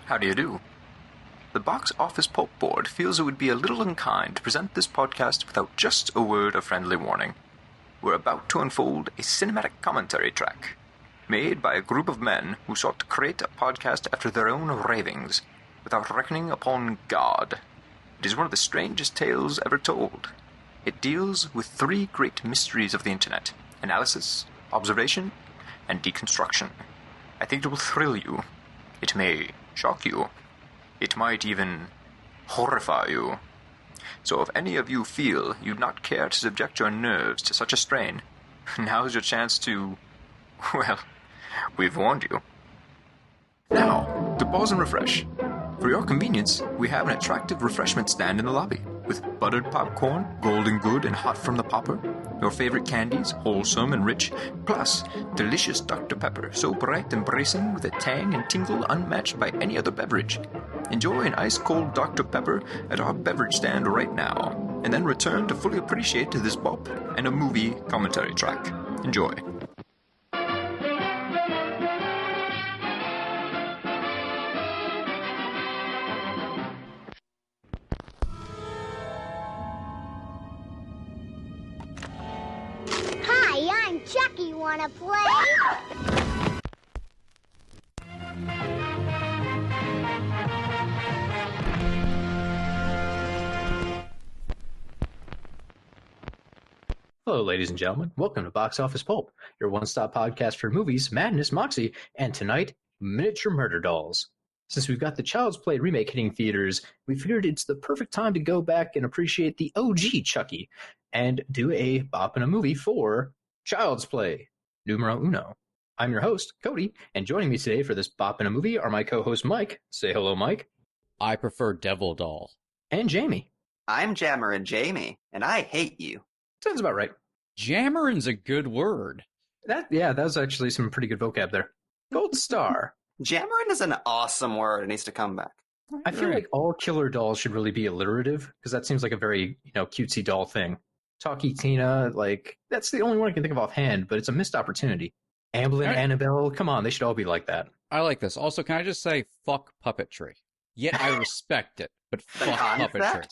How do you do? The Box Office Pulp Board feels it would be a little unkind to present this podcast without just a word of friendly warning. We're about to unfold a cinematic commentary track, made by a group of men who sought to create a podcast after their own ravings, without reckoning upon God. It is one of the strangest tales ever told. It deals with three great mysteries of the internet: analysis, observation, and deconstruction. I think it will thrill you. It may shock you. It might even horrify you. So if any of you feel you'd not care to subject your nerves to such a strain, now's your chance to... well, we've warned you. Now, to pause and refresh. For your convenience, we have an attractive refreshment stand in the lobby, with buttered popcorn, golden good and hot from the popper, your favorite candies, wholesome and rich, plus delicious Dr. Pepper, so bright and bracing with a tang and tingle unmatched by any other beverage. Enjoy an ice-cold Dr. Pepper at our beverage stand right now, and then return to fully appreciate this bop and a movie commentary track. Enjoy. Hi, I'm Chucky. Wanna play? Hello, ladies and gentlemen. Welcome to Box Office Pulp, your one-stop podcast for movies, madness, moxie, and tonight, miniature murder dolls. Since we've got the Child's Play remake hitting theaters, we figured it's the perfect time to go back and appreciate the OG Chucky and do a bop in a movie for Child's Play, numero uno. I'm your host, Cody, and joining me today for this bop in a movie are my co-host Mike. Say hello, Mike. I prefer Devil Doll. And Jamie. I'm Jammerin' Jamie, and I hate you. Sounds about right. Jammerin's a good word. That was actually some pretty good vocab there. Gold star. Jammerin' is an awesome word. It needs to come back. I feel like all killer dolls should really be alliterative, because that seems like a very, cutesy doll thing. Talkie Tina, that's the only one I can think of offhand, but it's a missed opportunity. Amblin, Annabelle, come on, they should all be like that. I like this. Also, can I just say, fuck puppetry? Yet I respect it, but fuck puppetry.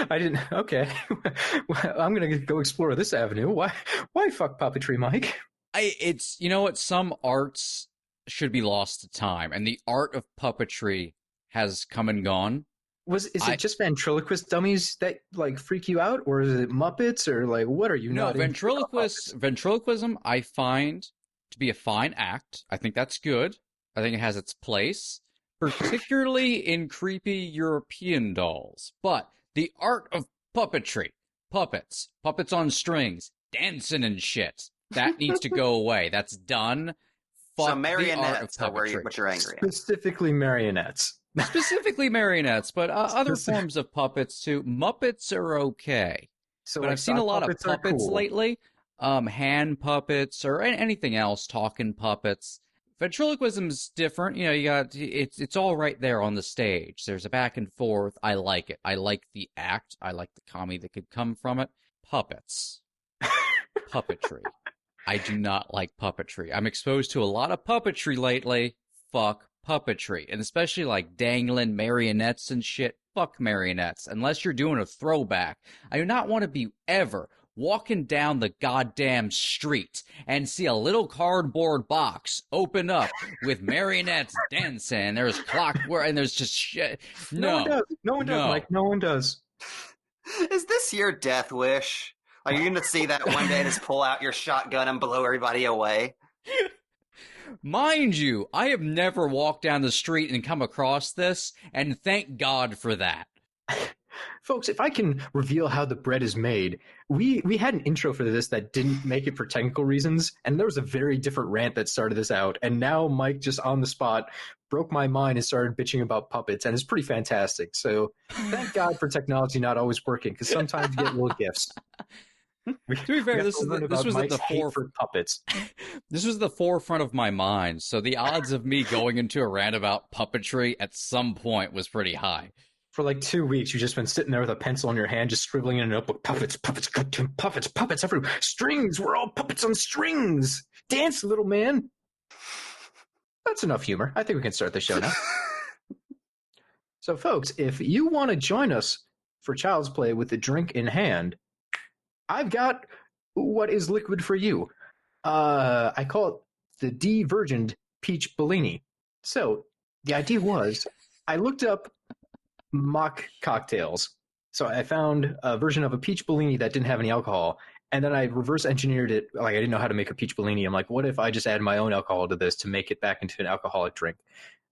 I didn't. Okay, well, I'm gonna go explore this avenue. Why fuck puppetry, Mike? It's some arts should be lost to time, and the art of puppetry has come and gone. Is it just ventriloquist dummies that freak you out, or is it Muppets, or what are you? No, ventriloquism I find to be a fine act. I think that's good. I think it has its place, particularly in creepy European dolls. But the art of puppetry, puppets on strings, dancing and shit, that needs to go away. That's done. Fuck so marionettes the art are of what you're angry at. Specifically marionettes. Specifically marionettes, but other forms of puppets too. Muppets are okay. So but I've seen a lot of puppets lately. Hand puppets or anything else, talking puppets. Ventriloquism's different. You got it's all right there on the stage. There's a back and forth. I like it. I like the act. I like the comedy that could come from it. Puppets. Puppetry. I do not like puppetry. I'm exposed to a lot of puppetry lately. Fuck puppetry. And especially dangling marionettes and shit. Fuck marionettes. Unless you're doing a throwback. I do not want to be ever walking down the goddamn street and see a little cardboard box open up with marionettes dancing. There's clockwork and there's just shit. No one does, Mike. No one does. Is this your death wish? Are you going to see that one day, just pull out your shotgun and blow everybody away? Mind you, I have never walked down the street and come across this, and thank God for that. Folks, if I can reveal how the bread is made, we had an intro for this that didn't make it for technical reasons, and there was a very different rant that started this out, and now Mike just on the spot broke my mind and started bitching about puppets, and it's pretty fantastic. So thank God for technology not always working, because sometimes you get little gifts. To be fair, this was at the forefront. Puppets. This was the forefront of my mind, so the odds of me going into a rant about puppetry at some point was pretty high. For 2 weeks, you've just been sitting there with a pencil in your hand, just scribbling in a notebook. Puppets, goddamn puppets everywhere. Strings, we're all puppets on strings. Dance, little man. That's enough humor. I think we can start the show now. So, folks, if you want to join us for Child's Play with the drink in hand, I've got what is liquid for you. I call it the de-virgined peach Bellini. So, the idea was, I looked up mock cocktails. So I found a version of a peach Bellini that didn't have any alcohol, and then I reverse engineered it. Like, I didn't know how to make a peach Bellini. I'm like, what if I just add my own alcohol to this to make it back into an alcoholic drink?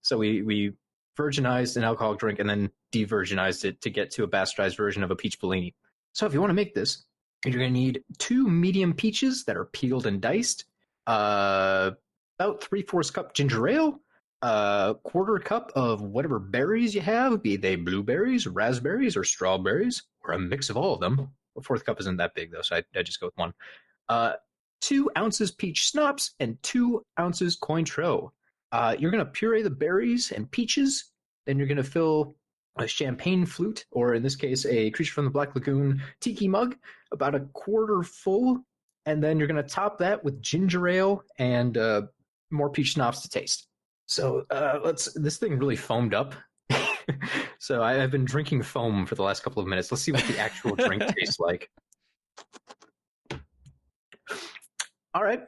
So we virginized an alcoholic drink and then de-virginized it to get to a bastardized version of a peach Bellini. So if you want to make this, you're going to need 2 medium peaches that are peeled and diced, about 3/4 cup ginger ale, a 1/4 cup of whatever berries you have, be they blueberries, raspberries, or strawberries, or a mix of all of them. A 1/4 cup isn't that big, though, so I just go with 1. 2 ounces peach schnapps and 2 ounces Cointreau. You're going to puree the berries and peaches. Then you're going to fill a champagne flute, or in this case, a Creature from the Black Lagoon tiki mug, about a 1/4 full. And then you're going to top that with ginger ale and more peach schnapps to taste. So this thing really foamed up. So I've been drinking foam for the last couple of minutes. Let's see what the actual drink tastes like. All right.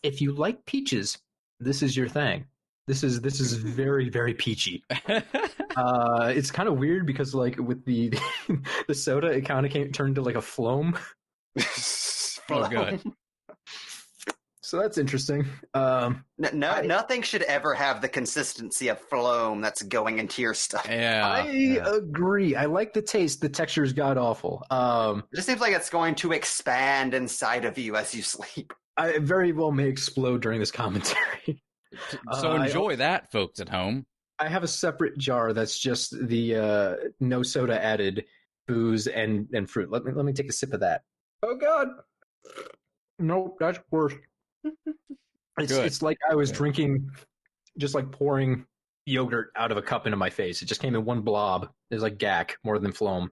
If you like peaches, this is your thing. This is very, very peachy. It's kind of weird because like with the the soda, it kind of turned into like a phloem. Oh, good. So that's interesting. Nothing should ever have the consistency of phloem that's going into your stuff. Yeah, I agree. I like the taste. The texture is god awful. It just seems like it's going to expand inside of you as you sleep. I very well may explode during this commentary. So enjoy that, folks at home. I have a separate jar that's just the no soda added booze and fruit. Let me take a sip of that. Oh God! Nope, that's worse. It's like I was drinking, just like pouring yogurt out of a cup into my face. It just came in one blob. It was like gack more than phloem.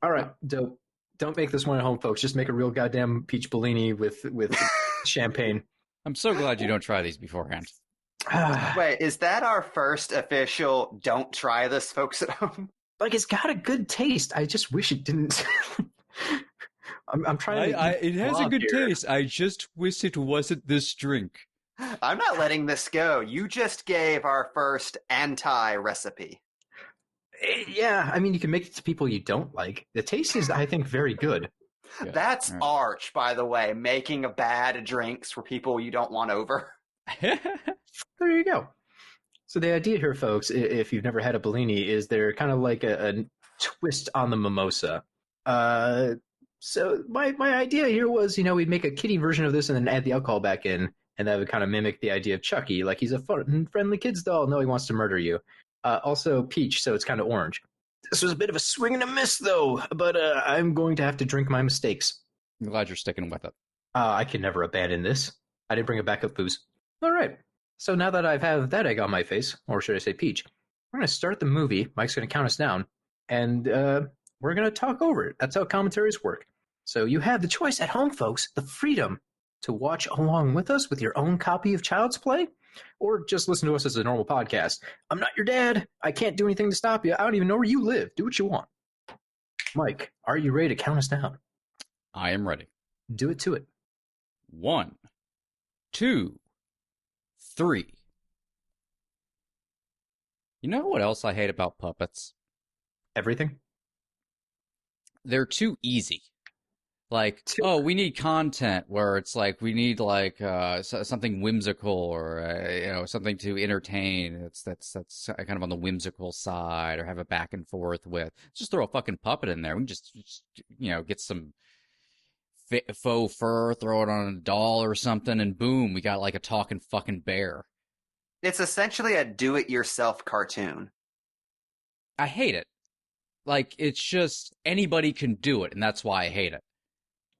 All right, dope. Don't make this one at home, folks. Just make a real goddamn peach Bellini with champagne. I'm so glad you don't try these beforehand. Wait, is that our first official don't try this, folks at home? Like, it's got a good taste. I just wish it didn't. I'm trying to. It has a good taste. I just wish it wasn't this drink. I'm not letting this go. You just gave our first anti-recipe. Yeah, I mean, you can make it to people you don't like. The taste is, I think, very good. Yeah. That's Arch, by the way, making a bad drinks for people you don't want over. There you go. So the idea here, folks, if you've never had a Bellini, is they're kind of like a twist on the mimosa. So my idea here was, we'd make a kiddie version of this and then add the alcohol back in, and that would kind of mimic the idea of Chucky. Like, he's a fun, friendly kid's doll. No, he wants to murder you. Also peach, so it's kind of orange. This was a bit of a swing and a miss, though, but I'm going to have to drink my mistakes. I'm glad you're sticking with it. I can never abandon this. I didn't bring a backup booze. All right. So now that I've had that egg on my face, or should I say peach, we're going to start the movie. Mike's going to count us down, and we're going to talk over it. That's how commentaries work. So you have the choice at home, folks, the freedom to watch along with us with your own copy of Child's Play, or just listen to us as a normal podcast. I'm not your dad. I can't do anything to stop you. I don't even know where you live. Do what you want. Mike, are you ready to count us down? I am ready. Do it to it. 1, 2, 3. You know what else I hate about puppets? Everything? They're too easy. Like, we need content where it's like we need like something whimsical or something to entertain. That's kind of on the whimsical side, or have a back and forth with. Just throw a fucking puppet in there. We can just get some faux fur, throw it on a doll or something, and boom, we got like a talking fucking bear. It's essentially a do-it-yourself cartoon. I hate it. Like, it's just anybody can do it, and that's why I hate it.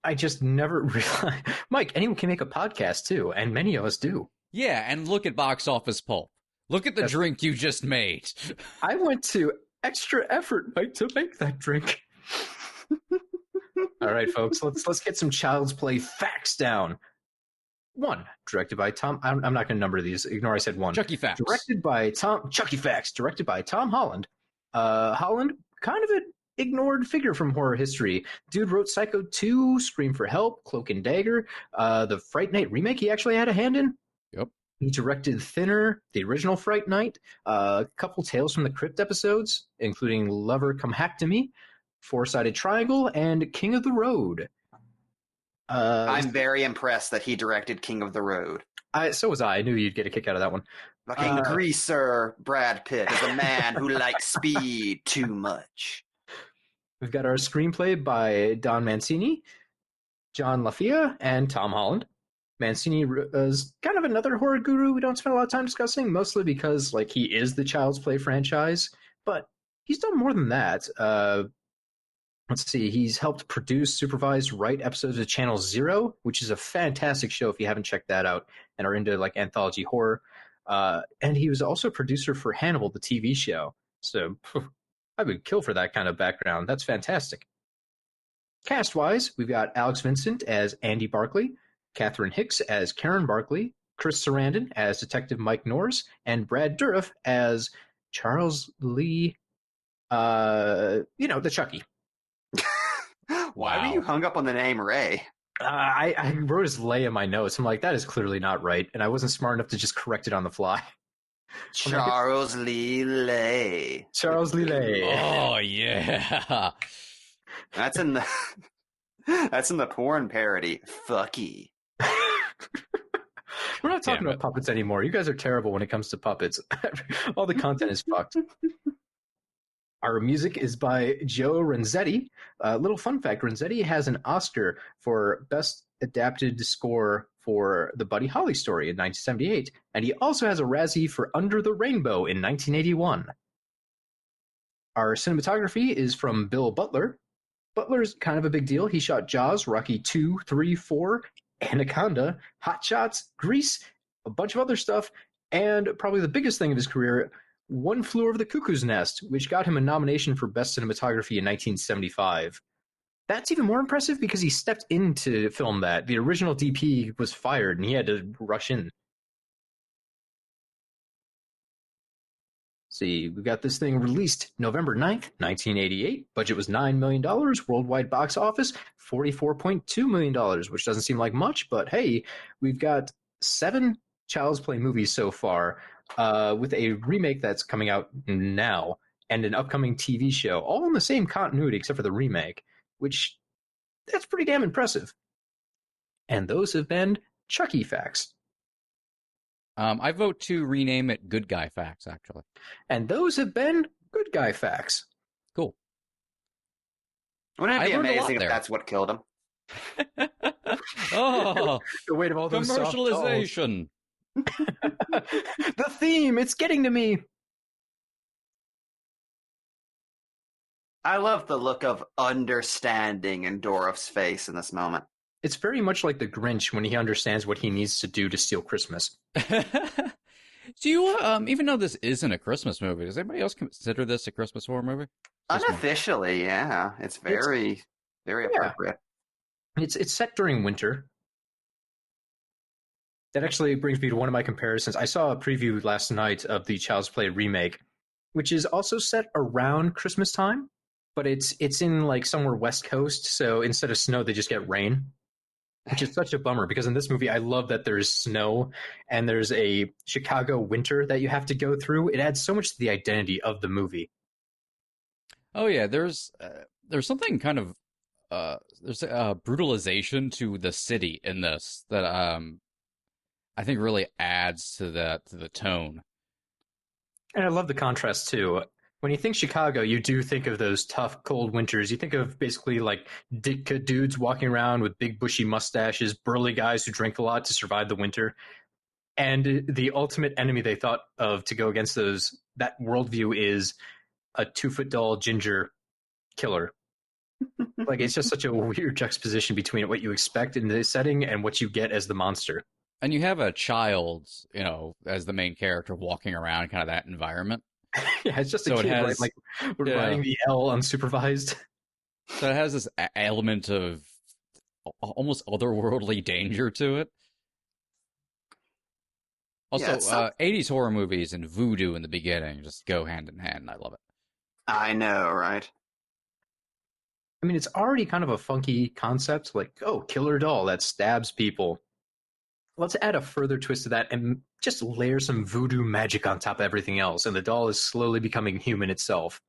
I just never realized. Mike, anyone can make a podcast too, and many of us do. Yeah, and look at Box Office Pulp. Look at the drink you just made. I went to extra effort, Mike, to make that drink. All right, folks, let's get some Child's Play facts down. 1, directed by Tom. I'm not going to number these. Ignore I said 1. Chucky Facts. Chucky Facts, directed by Tom Holland. Holland, kind of an ignored figure from horror history. Dude wrote Psycho 2, Scream for Help, Cloak and Dagger, the Fright Night remake he actually had a hand in. Yep. He directed Thinner, the original Fright Night, a couple Tales from the Crypt episodes, including Lover Come Hack to Me, Four-Sided Triangle, and King of the Road. I'm very impressed that he directed King of the Road. So was I. I knew you'd get a kick out of that one. Fucking greaser Brad Pitt is a man who likes speed too much. We've got our screenplay by Don Mancini, John LaFia, and Tom Holland. Mancini is kind of another horror guru we don't spend a lot of time discussing, mostly because he is the Child's Play franchise, but he's done more than that. Let's see, he's helped produce, supervise, write episodes of Channel Zero, which is a fantastic show if you haven't checked that out and are into anthology horror. And he was also producer for Hannibal, the TV show. So I would kill for that kind of background. That's fantastic. Cast-wise, we've got Alex Vincent as Andy Barkley, Catherine Hicks as Karen Barkley, Chris Sarandon as Detective Mike Norris, and Brad Dourif as Charles Lee, the Chucky. Why were you hung up on the name Ray? I wrote his Lay in my notes. I'm like, that is clearly not right, and I wasn't smart enough to just correct it on the fly. Charles Lee Lay. Charles Lee Lay. Oh yeah, that's in the porn parody. Fucky. We're not talking about puppets anymore. You guys are terrible when it comes to puppets. All the content is fucked. Our music is by Joe Renzetti. Little fun fact, Renzetti has an Oscar for Best Adapted Score for the Buddy Holly story in 1978, and he also has a Razzie for Under the Rainbow in 1981. Our cinematography is from Bill Butler. Butler's kind of a big deal. He shot Jaws, Rocky 2, 3, 4, Anaconda, Hot Shots, Grease, a bunch of other stuff, and probably the biggest thing of his career, One Flew Over the Cuckoo's Nest, which got him a nomination for Best Cinematography in 1975. That's even more impressive because he stepped in to film that. The original DP was fired, and he had to rush in. See, we got this thing released November 9th, 1988. Budget was $9 million. Worldwide box office, $44.2 million, which doesn't seem like much, but hey, we've got 7 Child's Play movies so far, with a remake that's coming out now, and an upcoming TV show, all in the same continuity except for the remake, which, that's pretty damn impressive. And those have been Chucky Facts. I vote to rename it Good Guy Facts, actually. And those have been Good Guy Facts. Cool. Wouldn't it be I learned a lot amazing if there. that's what killed him? Oh, The weight of all those soft dolls. commercialization. The theme, it's getting to me. I love the look of understanding in Dorif's face in this moment. It's very much like the Grinch when he understands what he needs to do to steal Christmas. Do you, even though this isn't a Christmas movie, does anybody else consider this a Christmas horror movie? Unofficially, yeah. It's very appropriate. It's set during winter. That actually brings me to one of my comparisons. I saw a preview last night of the Child's Play remake, which is also set around Christmas time, but it's in somewhere West Coast, so instead of snow, they just get rain. Which is such a bummer, because in this movie, I love that there's snow and there's a Chicago winter that you have to go through. It adds so much to the identity of the movie. Oh yeah, there's something kind of there's a brutalization to the city in this that I think really adds to the tone. And I love the contrast too. When you think Chicago, you do think of those tough, cold winters. You think of basically Ditka dudes walking around with big, bushy mustaches, burly guys who drink a lot to survive the winter. And the ultimate enemy they thought of to go against that worldview is a 2-foot-tall ginger killer. It's just such a weird juxtaposition between what you expect in the setting and what you get as the monster. And you have a child, as the main character walking around kind of that environment. Yeah, it's just a kid, right? Riding the L unsupervised. So it has this element of almost otherworldly danger to it. Also, Yeah, 80s horror movies and voodoo in the beginning just go hand in hand, and I love it. I know, right? I mean, it's already kind of a funky concept, like, oh, killer doll that stabs people. Let's add a further twist to that and just layer some voodoo magic on top of everything else, and the doll is slowly becoming human itself.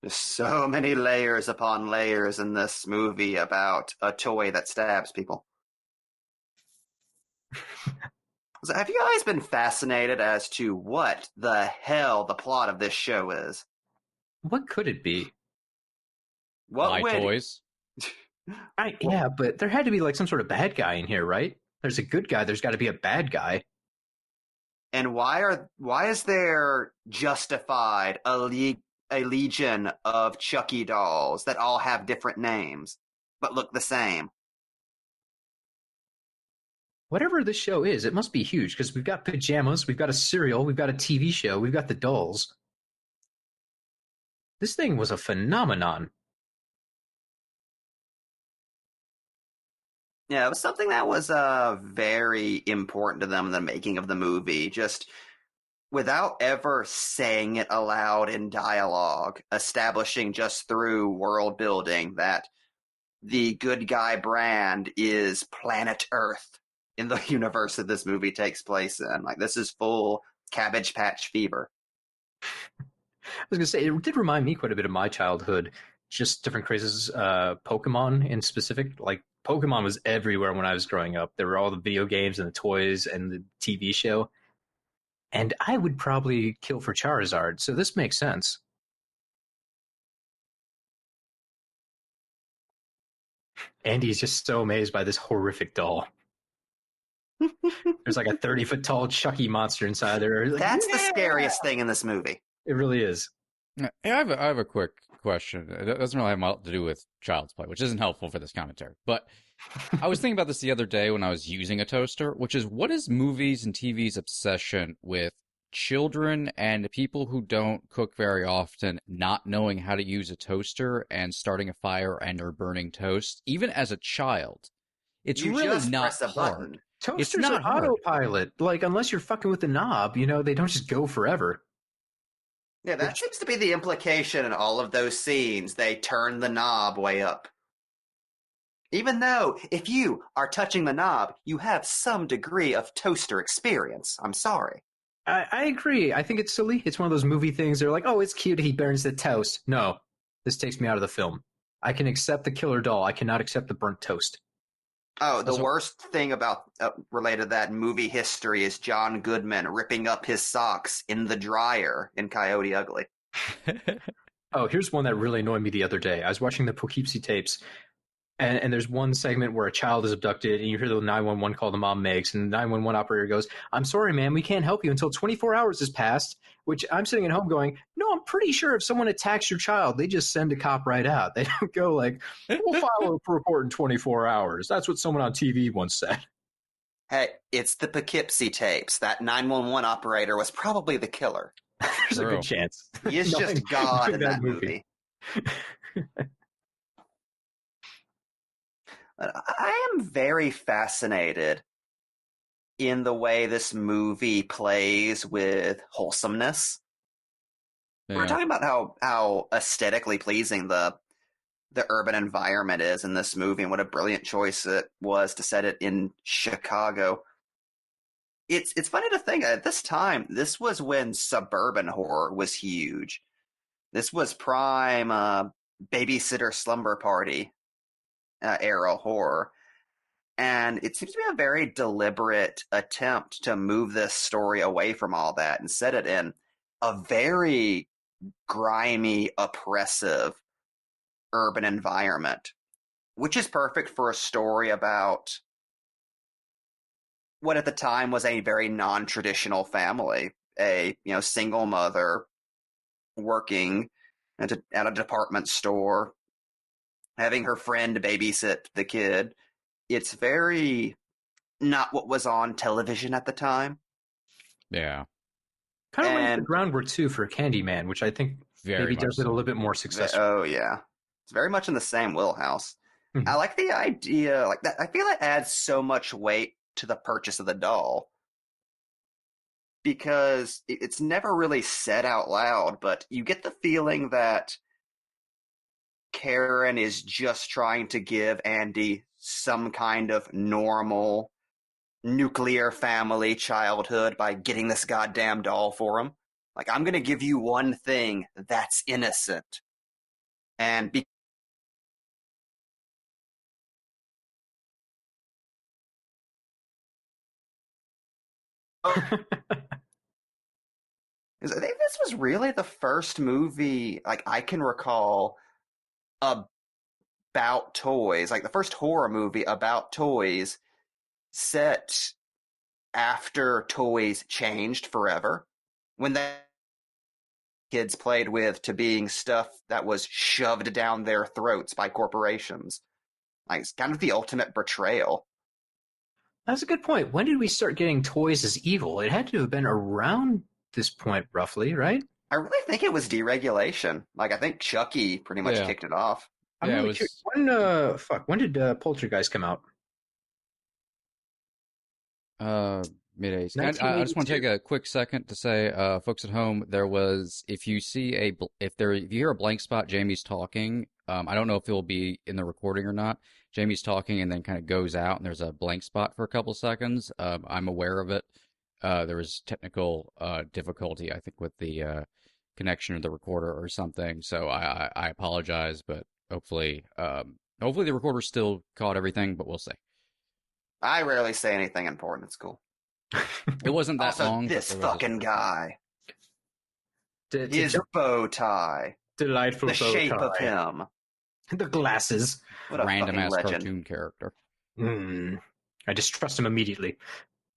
There's so many layers upon layers in this movie about a toy that stabs people. So have you guys been fascinated as to what the hell the plot of this show is? What could it be? Buy toys. Yeah, but there had to be like some sort of bad guy in here, right? There's a good guy, there's got to be a bad guy. And why is there justified a legion of Chucky dolls that all have different names but look the same? Whatever this show is, it must be huge because we've got pajamas, we've got a cereal, we've got a TV show, we've got the dolls. This thing was a phenomenon. Yeah, it was something that was very important to them in the making of the movie, just without ever saying it aloud in dialogue, establishing just through world building that the good guy brand is planet Earth in the universe that this movie takes place in. Like, this is full Cabbage Patch fever. I was going to say, it did remind me quite a bit of my childhood, just different crazes, Pokemon in specific. Like, Pokemon was everywhere when I was growing up. There were all the video games and the toys and the TV show. And I would probably kill for Charizard, so this makes sense. Andy's just so amazed by this horrific doll. There's like a 30-foot tall Chucky monster inside there. Like, That's the scariest thing in this movie. It really is. Hey, I have a quick question. It doesn't really have much to do with Child's Play, which isn't helpful for this commentary. But I was thinking about this the other day when I was using a toaster, which is, what is movies and TV's obsession with children and people who don't cook very often not knowing how to use a toaster and starting a fire and or burning toast, even as a child? It's You really just not press a hard. button. Toasters not are hard. autopilot. Like, unless you're fucking with the knob, they don't just go forever. Yeah, that seems to be the implication in all of those scenes. They turn the knob way up. Even though, if you are touching the knob, you have some degree of toaster experience. I'm sorry. I agree. I think it's silly. It's one of those movie things. They're like, oh, it's cute. He burns the toast. No, this takes me out of the film. I can accept the killer doll. I cannot accept the burnt toast. Oh, the worst thing about related to that in movie history is John Goodman ripping up his socks in the dryer in Coyote Ugly. Oh, here's one that really annoyed me the other day. I was watching the Poughkeepsie tapes, and there's one segment where a child is abducted, and you hear the 911 call the mom makes, and the 911 operator goes, "I'm sorry, ma'am, we can't help you until 24 hours has passed," which I'm sitting at home going, no, I'm pretty sure if someone attacks your child, they just send a cop right out. They don't go like, we'll file a report in 24 hours. That's what someone on TV once said. Hey, it's the Poughkeepsie tapes. That 911 operator was probably the killer. There's a good chance. He is just God in that movie. I am very fascinated in the way this movie plays with wholesomeness. Yeah. We're talking about how aesthetically pleasing the urban environment is in this movie, and what a brilliant choice it was to set it in Chicago. It's funny to think at this time, this was when suburban horror was huge. This was prime Babysitter Slumber Party era horror. And it seems to be a very deliberate attempt to move this story away from all that and set it in a very grimy, oppressive urban environment, which is perfect for a story about what at the time was a very non-traditional family, a single mother working at a department store, having her friend babysit the kid. It's very not what was on television at the time. Yeah. Kind of lays the groundwork, too, for Candyman, which I think maybe does it a little bit more successful. Oh, yeah. It's very much in the same wheelhouse. I like the idea, like that. I feel it adds so much weight to the purchase of the doll. Because it's never really said out loud, but you get the feeling that Karen is just trying to give Andy some kind of normal nuclear family childhood by getting this goddamn doll for him. Like, I'm going to give you one thing that's innocent. And I think this was really the first movie like I can recall about toys, like the first horror movie about toys set after toys changed forever, when the kids played with to being stuff that was shoved down their throats by corporations. Like, it's kind of the ultimate betrayal. That's a good point. When did we start getting toys as evil? It had to have been around this point, roughly, right? I really think it was deregulation. Like, I think Chucky pretty much kicked it off. I'm really curious. When did Poltergeist come out? Mid-80s. I just want to take a quick second to say, folks at home, there was, if you hear a blank spot, Jamie's talking. I don't know if it'll be in the recording or not. Jamie's talking and then kind of goes out, and there's a blank spot for a couple seconds. I'm aware of it. There was technical difficulty, I think, with the connection of the recorder or something. So I apologize, but hopefully the recorder still caught everything, but we'll see. I rarely say anything important. It's cool. It wasn't that also, long. This fucking guy. His bow tie. Delightful the bow shape tie. of him. The glasses. What a random-ass legend. cartoon character. I distrust him immediately.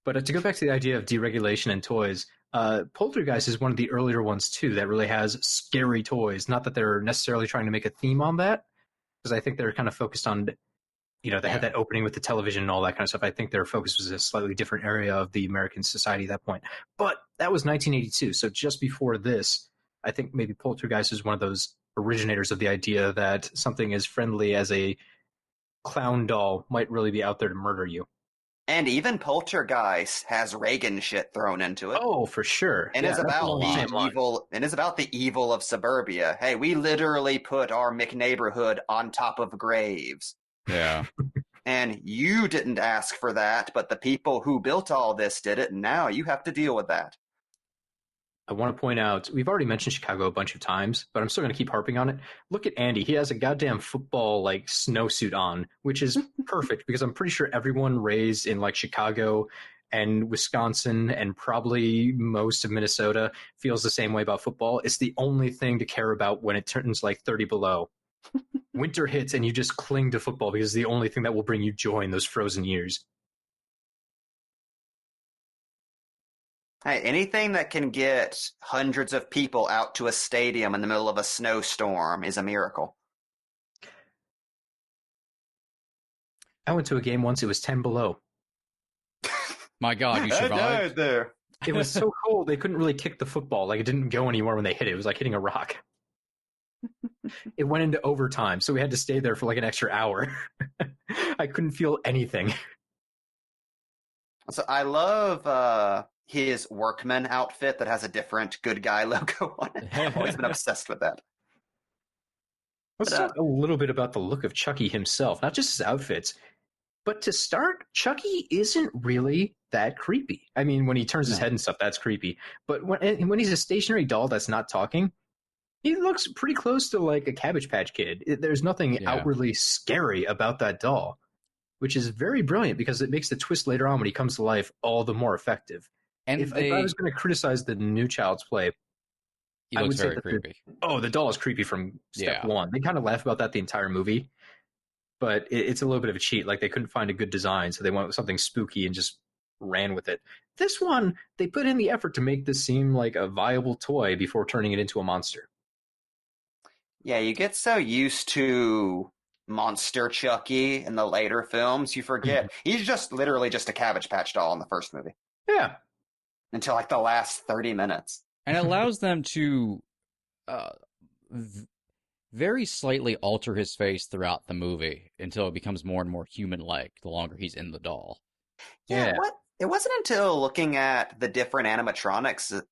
But to go back to the idea of deregulation and toys, Poltergeist is one of the earlier ones, too, that really has scary toys. Not that they're necessarily trying to make a theme on that, because I think they're kind of focused on, they had that opening with the television and all that kind of stuff. I think their focus was a slightly different area of the American society at that point. But that was 1982, so just before this, I think maybe Poltergeist is one of those originators of the idea that something as friendly as a clown doll might really be out there to murder you. And even Poltergeist has Reagan shit thrown into it. Oh, for sure. And it's about the evil. And it's about the evil of suburbia. Hey, we literally put our McNeighborhood on top of graves. Yeah. And you didn't ask for that, but the people who built all this did it, and now you have to deal with that. I want to point out, we've already mentioned Chicago a bunch of times, but I'm still going to keep harping on it. Look at Andy. He has a goddamn football, snowsuit on, which is perfect because I'm pretty sure everyone raised in, Chicago and Wisconsin and probably most of Minnesota feels the same way about football. It's the only thing to care about when it turns 30 below. Winter hits and you just cling to football because it's the only thing that will bring you joy in those frozen years. Hey, anything that can get hundreds of people out to a stadium in the middle of a snowstorm is a miracle. I went to a game once, it was 10 below. My God, you survived? I died there. It was so cold, they couldn't really kick the football. It didn't go anywhere when they hit it. It was like hitting a rock. It went into overtime, so we had to stay there for an extra hour. I couldn't feel anything. So I love his workman outfit that has a different good guy logo on it. I've always been obsessed with that. Let's talk a little bit about the look of Chucky himself, not just his outfits. But to start, Chucky isn't really that creepy. I mean, when he turns his head and stuff, that's creepy. But when he's a stationary doll that's not talking, he looks pretty close to a Cabbage Patch Kid. There's nothing outwardly scary about that doll, which is very brilliant because it makes the twist later on when he comes to life all the more effective. And if I was going to criticize the new Child's Play, he looks very creepy. The doll is creepy from step one. They kind of laugh about that the entire movie, but it's a little bit of a cheat. They couldn't find a good design, so they went with something spooky and just ran with it. This one, they put in the effort to make this seem like a viable toy before turning it into a monster. Yeah, you get so used to Monster Chucky in the later films, you forget he's literally just a Cabbage Patch doll in the first movie. Yeah. Until the last 30 minutes. And it allows them to very slightly alter his face throughout the movie until it becomes more and more human-like the longer he's in the doll. Yeah. It wasn't until looking at the different animatronics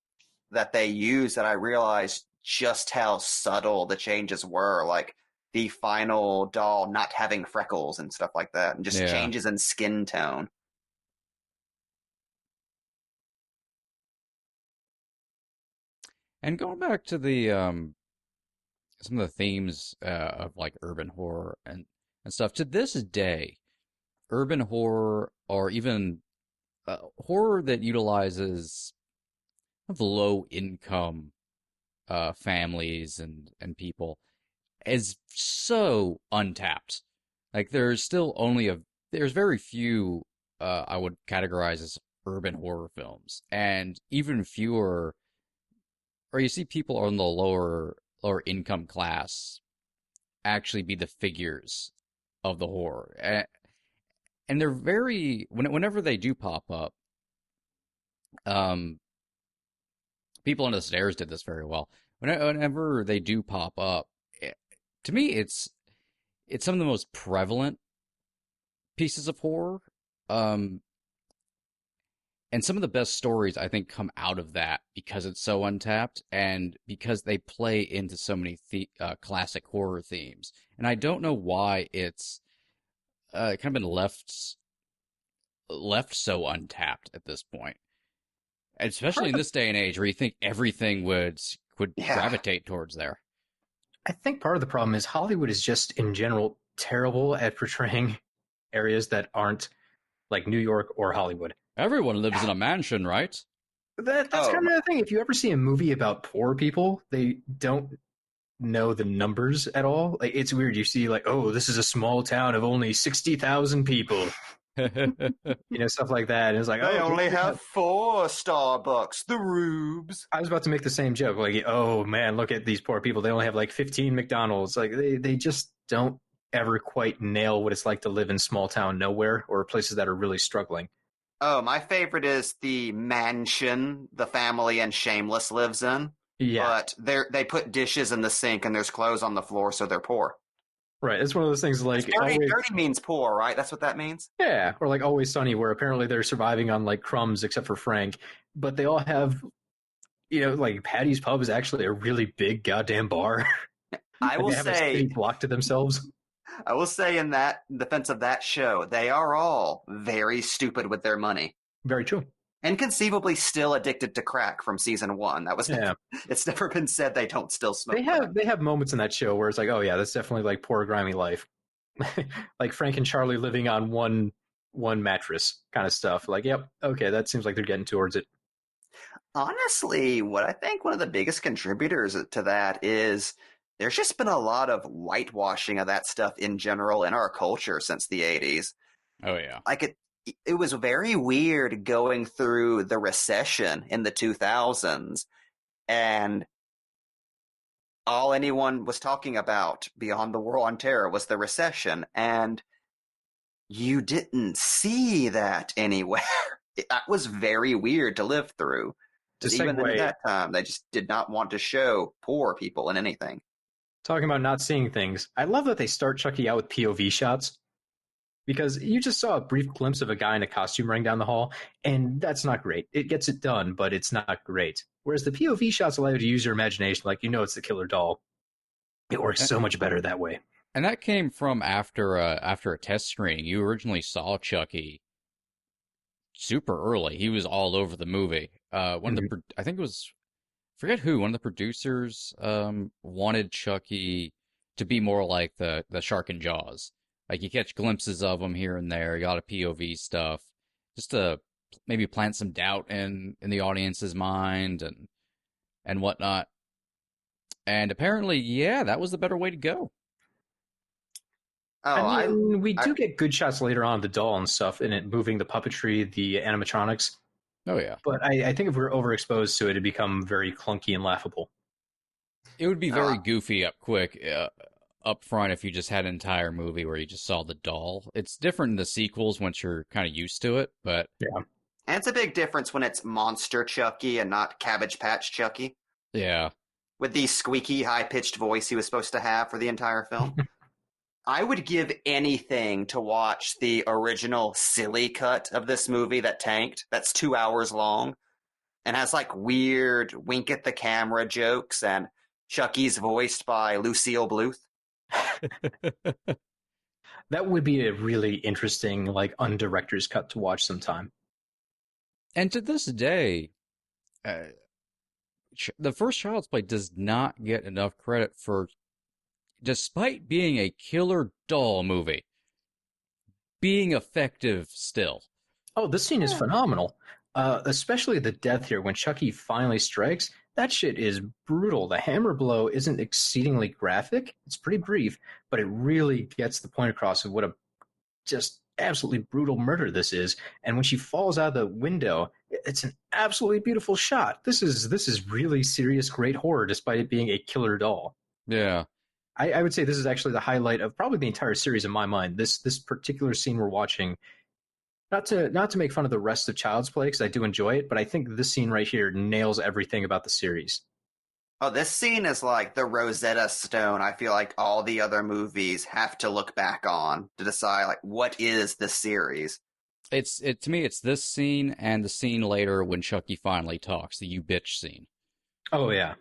that they use that I realized just how subtle the changes were. Like the final doll not having freckles and stuff like that, and just Yeah. changes in skin tone. And going back to the some of the themes of like urban horror and stuff, to this day, urban horror or even horror that utilizes of low income families and people is so untapped. Like there's very few I would categorize as urban horror films, and even fewer, or you see people on the lower income class actually be the figures of the horror. And they're whenever they do pop up, um, People Under the Stairs did this very well. Whenever they do pop up, to me, it's some of the most prevalent pieces of horror, um, and some of the best stories I think come out of that because it's so untapped and because they play into so many classic horror themes. And I don't know why it's kind of been left so untapped at this point. Especially in this day and age where you think everything would gravitate towards there. I think part of the problem is Hollywood is just in general terrible at portraying areas that aren't like New York or Hollywood. Everyone lives in a mansion, right? That's kind of the thing. If you ever see a movie about poor people, they don't know the numbers at all. Like, it's weird. You see like, oh, this is a small town of only 60,000 people. Stuff like that. And it's like, They only have 4 Starbucks, the Rubes. I was about to make the same joke. Like, oh man, look at these poor people. They only have like 15 McDonald's. Like, they just don't ever quite nail what it's like to live in small town nowhere or places that are really struggling. Oh, my favorite is the mansion the family in Shameless lives in. Yeah. But they put dishes in the sink and there's clothes on the floor, so they're poor. Right. It's one of those things like dirty means poor, right? That's what that means? Yeah. Or like Always Sunny, where apparently they're surviving on like crumbs except for Frank. But they all have, like Patty's Pub is actually a really big goddamn bar. I will they have a city block to themselves. I will say in defense of that show, they are all very stupid with their money. Very true. And conceivably still addicted to crack from season 1. It's never been said they don't still smoke. They have moments in that show where it's like, oh yeah, that's definitely like poor grimy life. Like Frank and Charlie living on one mattress kind of stuff. Like, yep, okay, that seems like they're getting towards it. Honestly, what I think one of the biggest contributors to that is there's just been a lot of whitewashing of that stuff in general in our culture since the 80s. Oh yeah. Like it was very weird going through the recession in the 2000s, and all anyone was talking about beyond the War on Terror was the recession, and you didn't see that anywhere. That was very weird to live through. Even at that time, they just did not want to show poor people in anything. Talking about not seeing things, I love that they start Chucky out with POV shots. Because you just saw a brief glimpse of a guy in a costume running down the hall, and that's not great. It gets it done, but it's not great. Whereas the POV shots allow you to use your imagination, like it's the killer doll. It works so much better that way. And that came from after a test screening. You originally saw Chucky super early. He was all over the movie. I think it was, forget who, one of the producers wanted Chucky to be more like the shark in Jaws. Like, you catch glimpses of them here and there, you got a POV stuff, just to maybe plant some doubt in the audience's mind and whatnot. And apparently, yeah, that was the better way to go. Oh, we do get good shots later on of the doll and stuff in it, moving the puppetry, the animatronics. Oh, yeah. But I think if we were overexposed to it, it'd become very clunky and laughable. It would be very goofy up front if you just had an entire movie where you just saw the doll. It's different in the sequels once you're kind of used to it, but yeah. And it's a big difference when it's Monster Chucky and not Cabbage Patch Chucky. Yeah. With the squeaky, high-pitched voice he was supposed to have for the entire film. I would give anything to watch the original silly cut of this movie that tanked. That's 2 hours long and has like weird wink at the camera jokes, and Chucky's voiced by Lucille Bluth. That would be a really interesting, like, undirector's cut to watch sometime. And to this day, the first Child's Play does not get enough credit for, despite being a killer doll movie, being effective still. Oh, this scene is phenomenal. Especially the death here when Chucky finally strikes. That shit is brutal. The hammer blow isn't exceedingly graphic. It's pretty brief, but it really gets the point across of what a just absolutely brutal murder this is. And when she falls out of the window, it's an absolutely beautiful shot. This is really serious, great horror, despite it being a killer doll. Yeah. I would say this is actually the highlight of probably the entire series in my mind. This particular scene we're watching, not to make fun of the rest of Child's Play, because I do enjoy it, but I think this scene right here nails everything about the series. Oh, this scene is like the Rosetta Stone. I feel like all the other movies have to look back on to decide, like, what is this series? To me, it's this scene and the scene later when Chucky finally talks, the "you bitch" scene. Oh yeah.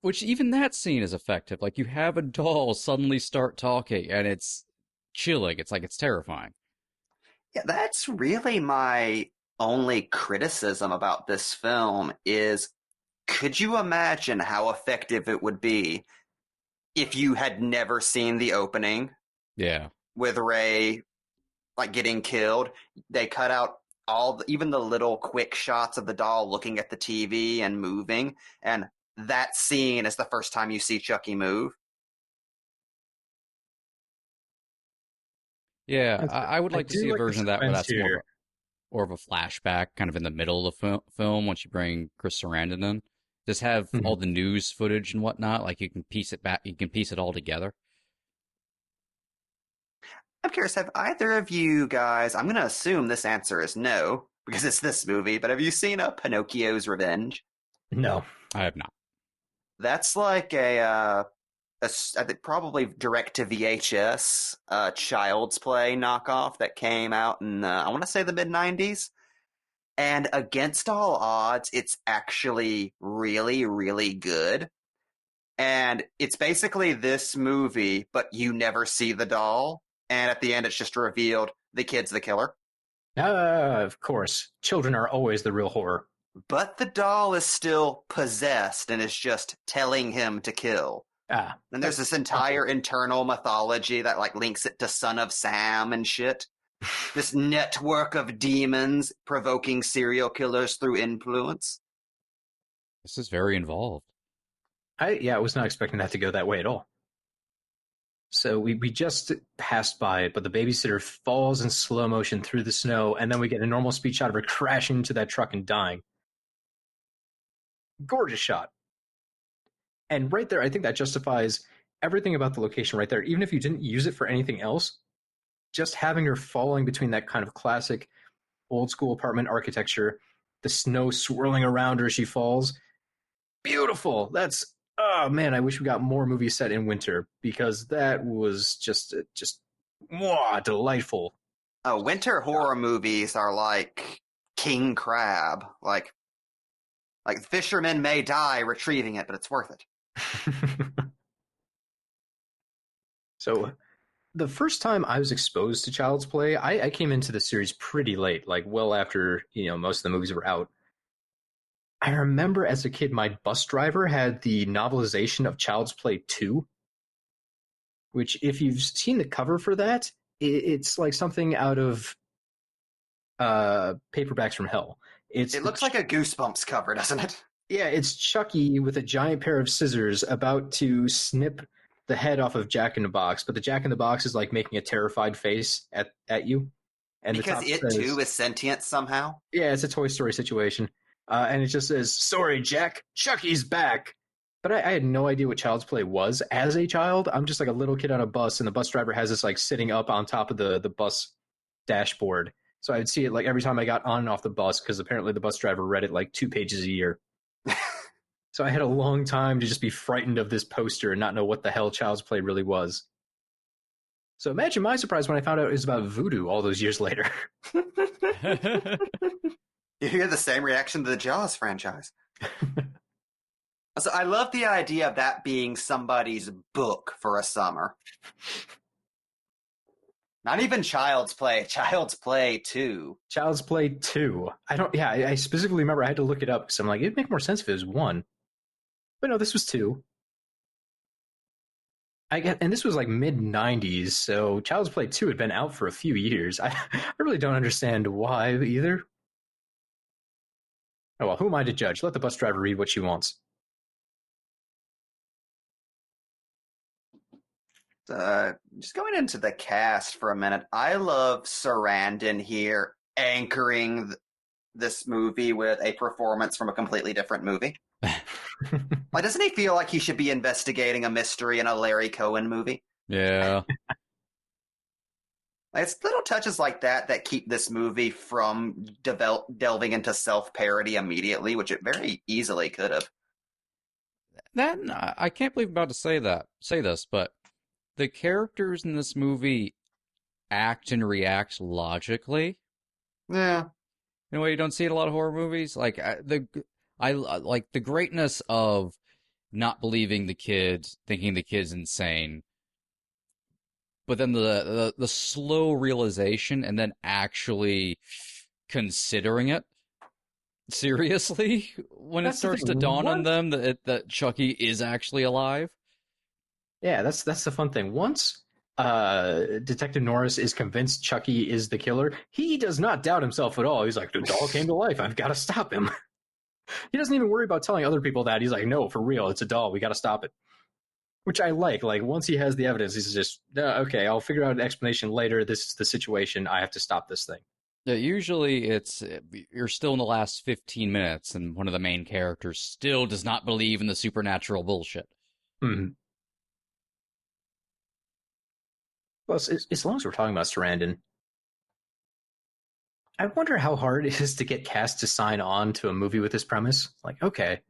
Which even that scene is effective. Like, you have a doll suddenly start talking, and it's chilling. It's like, it's terrifying. Yeah, that's really my only criticism about this film is, could you imagine how effective it would be if you had never seen the opening? Yeah. With Ray, like, getting killed. They cut out even the little quick shots of the doll looking at the TV and moving, and that scene is the first time you see Chucky move. Yeah, I would like to see a version of that where that's more of a flashback, kind of in the middle of the film once you bring Chris Sarandon in. Just have all the news footage and whatnot, like you can piece it back, you can piece it all together. I'm curious, have either of you guys, I'm going to assume this answer is no, because it's this movie, but have you seen Pinocchio's Revenge? No. I have not. That's like I think probably direct to VHS Child's Play knockoff that came out in I want to say the mid-90s. And against all odds, it's actually really, really good. And it's basically this movie, but you never see the doll. And at the end, it's just revealed the kid's the killer. Of course. Children are always the real horror. But the doll is still possessed and is just telling him to kill. And there's this entire internal mythology that like links it to Son of Sam and shit. This network of demons provoking serial killers through influence. This is very involved. I was not expecting that to go that way at all. So we just passed by it, but the babysitter falls in slow motion through the snow, and then we get a normal speed shot of her crashing into that truck and dying. Gorgeous shot. And right there, I think that justifies everything about the location right there. Even if you didn't use it for anything else, just having her falling between that kind of classic old school apartment architecture, the snow swirling around her as she falls. Beautiful. Oh man, I wish we got more movies set in winter, because that was just delightful. Winter horror movies are like King Crab. Like fishermen may die retrieving it, but it's worth it. So the first time I was exposed to Child's Play, I came into the series pretty late, like well after, most of the movies were out. I remember as a kid, my bus driver had the novelization of Child's Play 2, which if you've seen the cover for that, it's like something out of Paperbacks from Hell. It looks like a Goosebumps cover, doesn't it? Yeah, it's Chucky with a giant pair of scissors about to snip the head off of Jack in the Box, but the Jack in the Box is like making a terrified face at you. And because it too is sentient somehow? Yeah, it's a Toy Story situation. And it just says, "Sorry, Jack, Chucky's back." But I had no idea what Child's Play was as a child. I'm just like a little kid on a bus, and the bus driver has this like sitting up on top of the bus dashboard. So I would see it like every time I got on and off the bus, because apparently the bus driver read it like 2 pages a year. So I had a long time to just be frightened of this poster and not know what the hell Child's Play really was. So imagine my surprise when I found out it was about voodoo all those years later. You hear the same reaction to the Jaws franchise. So I love the idea of that being somebody's book for a summer. Not even Child's Play. Child's Play 2. Child's Play 2. I specifically remember I had to look it up because I'm like, it'd make more sense if it was 1. But no, this was 2. And this was like mid-90s, so Child's Play 2 had been out for a few years. I really don't understand why either. Oh well, who am I to judge? Let the bus driver read what she wants. Just going into the cast for a minute, I love Sarandon here anchoring this movie with a performance from a completely different movie. Like, doesn't he feel like he should be investigating a mystery in a Larry Cohen movie? Yeah. It's little touches like that keep this movie from delving into self-parody immediately, which it very easily could have. I can't believe I'm about to say this, but the characters in this movie act and react logically. Yeah. In a way you don't see in a lot of horror movies. Like I like the greatness of not believing the kid, thinking the kid's insane, but then the slow realization and then actually considering it seriously when it starts to dawn on them that Chucky is actually alive. Yeah, that's the fun thing. Once Detective Norris is convinced Chucky is the killer, he does not doubt himself at all. He's like, the doll came to life. I've got to stop him. He doesn't even worry about telling other people that. He's like, no, for real, it's a doll. We got to stop it. Which I like. Like, once he has the evidence, he's just, okay, I'll figure out an explanation later. This is the situation. I have to stop this thing. Yeah, usually you're still in the last 15 minutes, and one of the main characters still does not believe in the supernatural bullshit. Mm-hmm. Plus, as long as we're talking about Sarandon, I wonder how hard it is to get cast to sign on to a movie with this premise. Like, okay,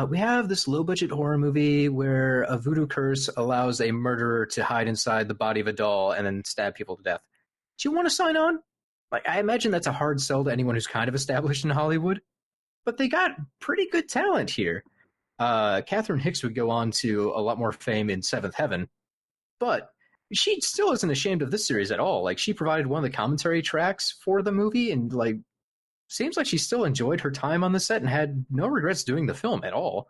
we have this low-budget horror movie where a voodoo curse allows a murderer to hide inside the body of a doll and then stab people to death. Do you want to sign on? Like, I imagine that's a hard sell to anyone who's kind of established in Hollywood. But they got pretty good talent here. Catherine Hicks would go on to a lot more fame in Seventh Heaven. But she still isn't ashamed of this series at all. Like, she provided one of the commentary tracks for the movie, and like, seems like she still enjoyed her time on the set and had no regrets doing the film at all.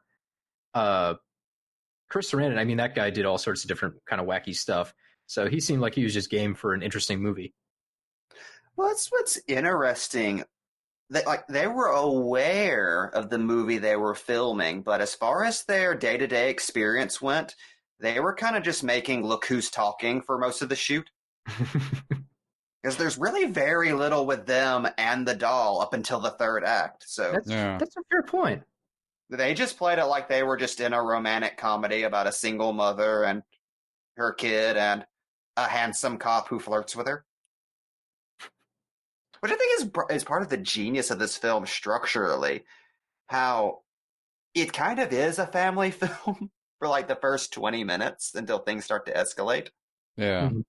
Chris Sarandon, I mean, that guy did all sorts of different kind of wacky stuff, so he seemed like he was just game for an interesting movie. Well, that's what's interesting. They were aware of the movie they were filming, but as far as their day-to-day experience went, they were kind of just making look who's talking for most of the shoot. Because there's really very little with them and the doll up until the third act. So that's a fair point. They just played it like they were just in a romantic comedy about a single mother and her kid and a handsome cop who flirts with her. Which I think is part of the genius of this film structurally, how it kind of is a family film for like the first 20 minutes until things start to escalate. Yeah. Mm-hmm.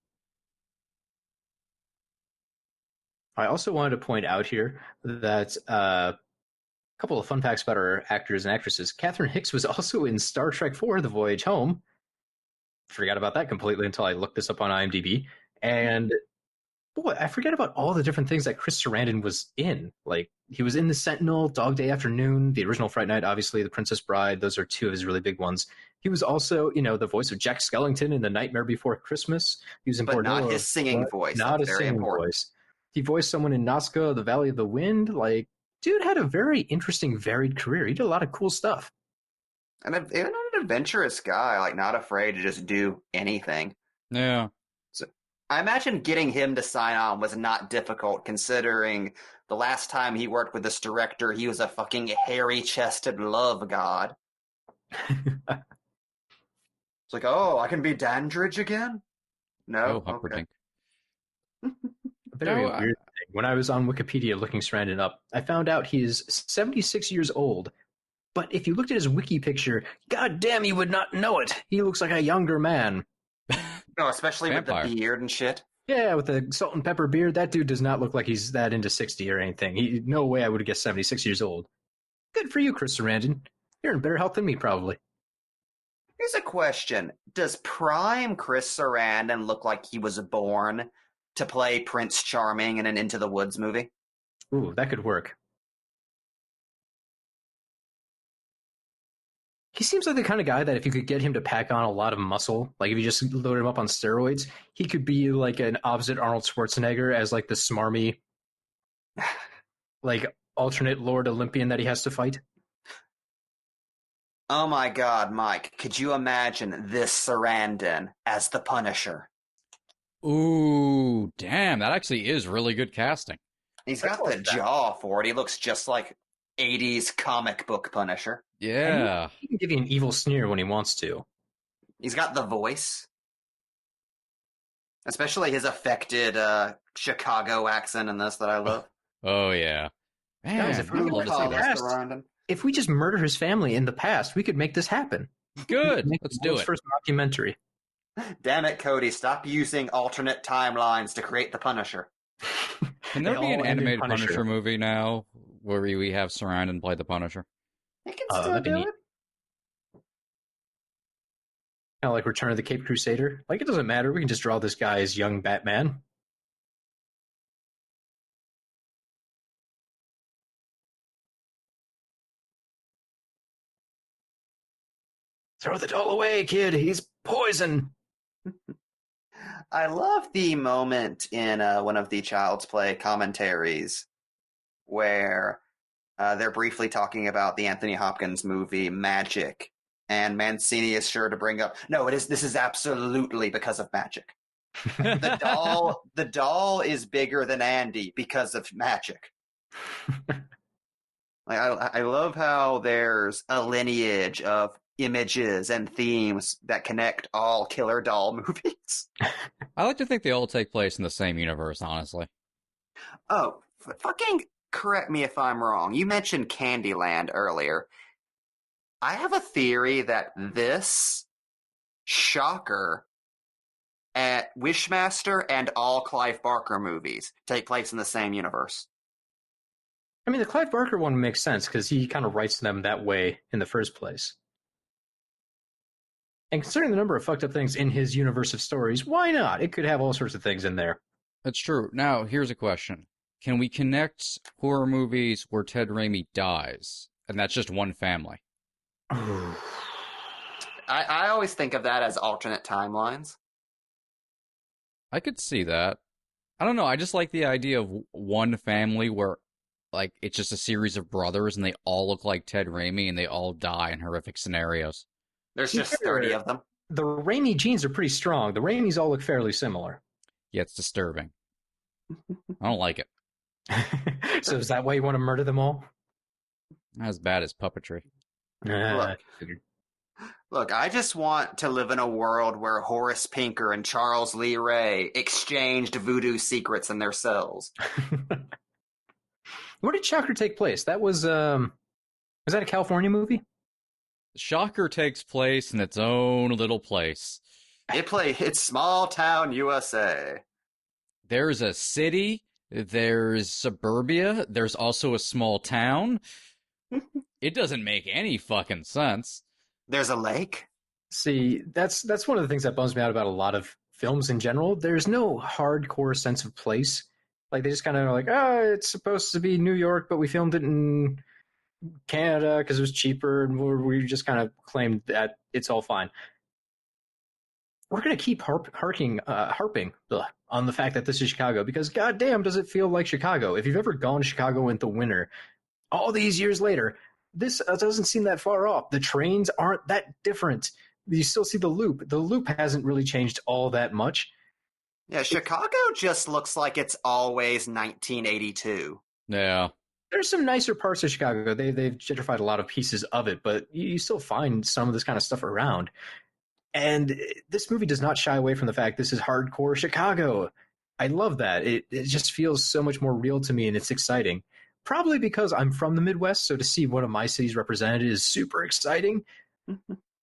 I also wanted to point out here that a couple of fun facts about our actors and actresses. Catherine Hicks was also in Star Trek IV: The Voyage Home. Forgot about that completely until I looked this up on IMDb. And boy, I forget about all the different things that Chris Sarandon was in. Like, he was in The Sentinel, Dog Day Afternoon, the original Fright Night, obviously, The Princess Bride. Those are two of his really big ones. He was also, the voice of Jack Skellington in The Nightmare Before Christmas. He was in But not his singing voice. Not a singing voice. He voiced someone in Nazca, The Valley of the Wind. Like, dude had a very interesting, varied career. He did a lot of cool stuff. And even an adventurous guy, like not afraid to just do anything. Yeah. So I imagine getting him to sign on was not difficult, considering the last time he worked with this director, he was a fucking hairy-chested love god. It's like, oh, I can be Dandridge again? No? Humperdinck. Okay. Very weird thing. When I was on Wikipedia looking Sarandon up, I found out he is 76 years old, But if you looked at his wiki picture, god damn, you would not know it. He looks like a younger man. No, especially Vampire. with the beard and shit. Yeah, with the salt and pepper beard, that dude does not look like he's that into 60 or anything. No way I would have guessed 76 years old. Good for you, Chris Sarandon. You're in better health than me, probably. Here's a question. Does prime Chris Sarandon look like he was born to play Prince Charming in an Into the Woods movie? Ooh, that could work. He seems like the kind of guy that if you could get him to pack on a lot of muscle, like if you just load him up on steroids, he could be like an opposite Arnold Schwarzenegger as like the smarmy, like alternate Lord Olympian that he has to fight. Oh my god, Mike, could you imagine this Sarandon as the Punisher? Ooh, damn, that actually is really good casting. He's got the jaw for it. He looks just like 80s comic book Punisher. Yeah. He can give you an evil sneer when he wants to. He's got the voice. Especially his affected Chicago accent in this that I love. Oh, yeah. Man, Guys, if we I'd could love to call see this- that. If we just murder his family in the past, we could make this happen. Good. Make Let's the do world's it. first documentary. Damn it, Cody, stop using alternate timelines to create the Punisher. Can there They be all an end in animated Punisher. Punisher movie now where we have Sarandon play the Punisher? You can Oh, still that'd be do neat. it. Kind of like Return of the Caped Crusader. Like, it doesn't matter. We can just draw this guy as young Batman. Throw the doll away, kid. He's poison. I love the moment in one of the Child's Play commentaries where they're briefly talking about the Anthony Hopkins movie Magic, and Mancini is sure to bring up, no, this is absolutely because of magic. The doll is bigger than Andy because of magic. Like I love how there's a lineage of images and themes that connect all Killer Doll movies. I like to think they all take place in the same universe, honestly. Oh, fucking correct me if I'm wrong. You mentioned Candyland earlier. I have a theory that this, Shocker, at Wishmaster, and all Clive Barker movies take place in the same universe. I mean, the Clive Barker one makes sense because he kind of writes them that way in the first place. And considering the number of fucked up things in his universe of stories, why not? It could have all sorts of things in there. That's true. Now, here's a question. Can we connect horror movies where Ted Raimi dies, and that's just one family? I always think of that as alternate timelines. I could see that. I don't know. I just like the idea of one family where, like, it's just a series of brothers and they all look like Ted Raimi and they all die in horrific scenarios. There's just 30 of them. The Raimi genes are pretty strong. The Raimis all look fairly similar. Yeah, it's disturbing. I don't like it. So is that why you want to murder them all? Not as bad as puppetry. Look, I just want to live in a world where Horace Pinker and Charles Lee Ray exchanged voodoo secrets in their cells. Where did Shocker take place? That was that a California movie? Shocker takes place in its own little place. It's small town USA. There's a city, there's suburbia, there's also a small town. It doesn't make any fucking sense. There's a lake. See, that's one of the things that bums me out about a lot of films in general. There's no hardcore sense of place. Like, they just kind of are like, it's supposed to be New York, but we filmed it in Canada because it was cheaper, and we just kind of claimed that it's all fine. We're going to keep harping on the fact that this is Chicago because, goddamn, does it feel like Chicago. If you've ever gone to Chicago in the winter, all these years later, this doesn't seem that far off. The trains aren't that different. You still see the loop. The loop hasn't really changed all that much. Yeah, Chicago just looks like it's always 1982. Yeah. There's some nicer parts of Chicago. They've gentrified a lot of pieces of it, but you still find some of this kind of stuff around. And this movie does not shy away from the fact this is hardcore Chicago. I love that. It just feels so much more real to me, and it's exciting. probably because I'm from the Midwest, so to see one of my cities represented is super exciting.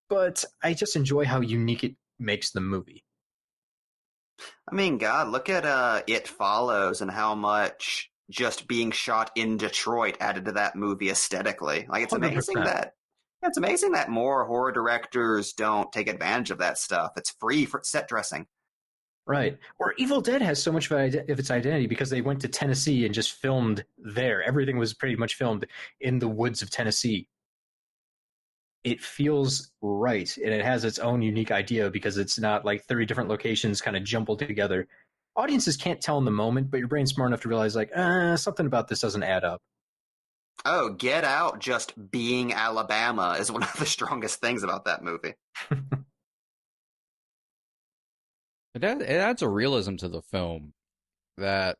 But I just enjoy how unique it makes the movie. I mean, God, look at It Follows and how much just being shot in Detroit added to that movie aesthetically. Like, it's amazing 100%. that more horror directors don't take advantage of that stuff. It's free for set dressing. Right. Or Evil Dead has so much of its identity because they went to Tennessee and just filmed there. Everything was pretty much filmed in the woods of Tennessee. It feels right, and it has its own unique idea because it's not like 30 different locations kind of jumbled together. Audiences can't tell in the moment, but your brain's smart enough to realize, like, something about this doesn't add up. Oh, Get Out just being Alabama is one of the strongest things about that movie. It adds a realism to the film that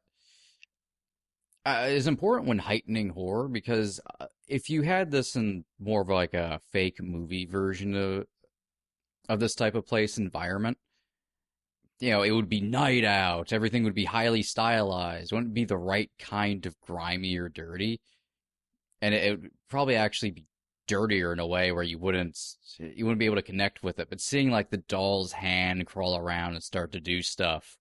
is important when heightening horror, because if you had this in more of like a fake movie version of this type of place environment, it would be night out, everything would be highly stylized, wouldn't be the right kind of grimy or dirty, and it would probably actually be dirtier in a way where you wouldn't be able to connect with it. But seeing like the doll's hand crawl around and start to do stuff,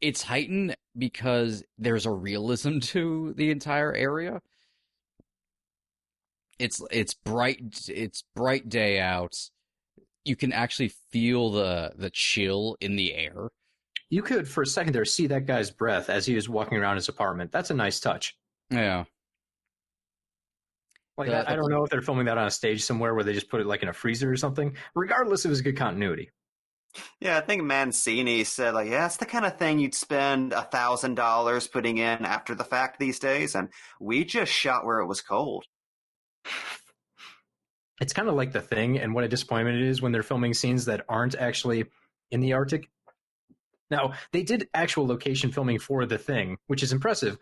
it's heightened because there's a realism to the entire area. It's bright day out. You can actually feel the chill in the air. You could, for a second there, see that guy's breath as he was walking around his apartment. That's a nice touch. Yeah. Like, I don't know if they're filming that on a stage somewhere where they just put it like in a freezer or something. Regardless, it was good continuity. Yeah, I think Mancini said, like, yeah, it's the kind of thing you'd spend $1,000 putting in after the fact these days, and we just shot where it was cold. It's kind of like The Thing, and what a disappointment it is when they're filming scenes that aren't actually in the Arctic. Now, they did actual location filming for The Thing, which is impressive,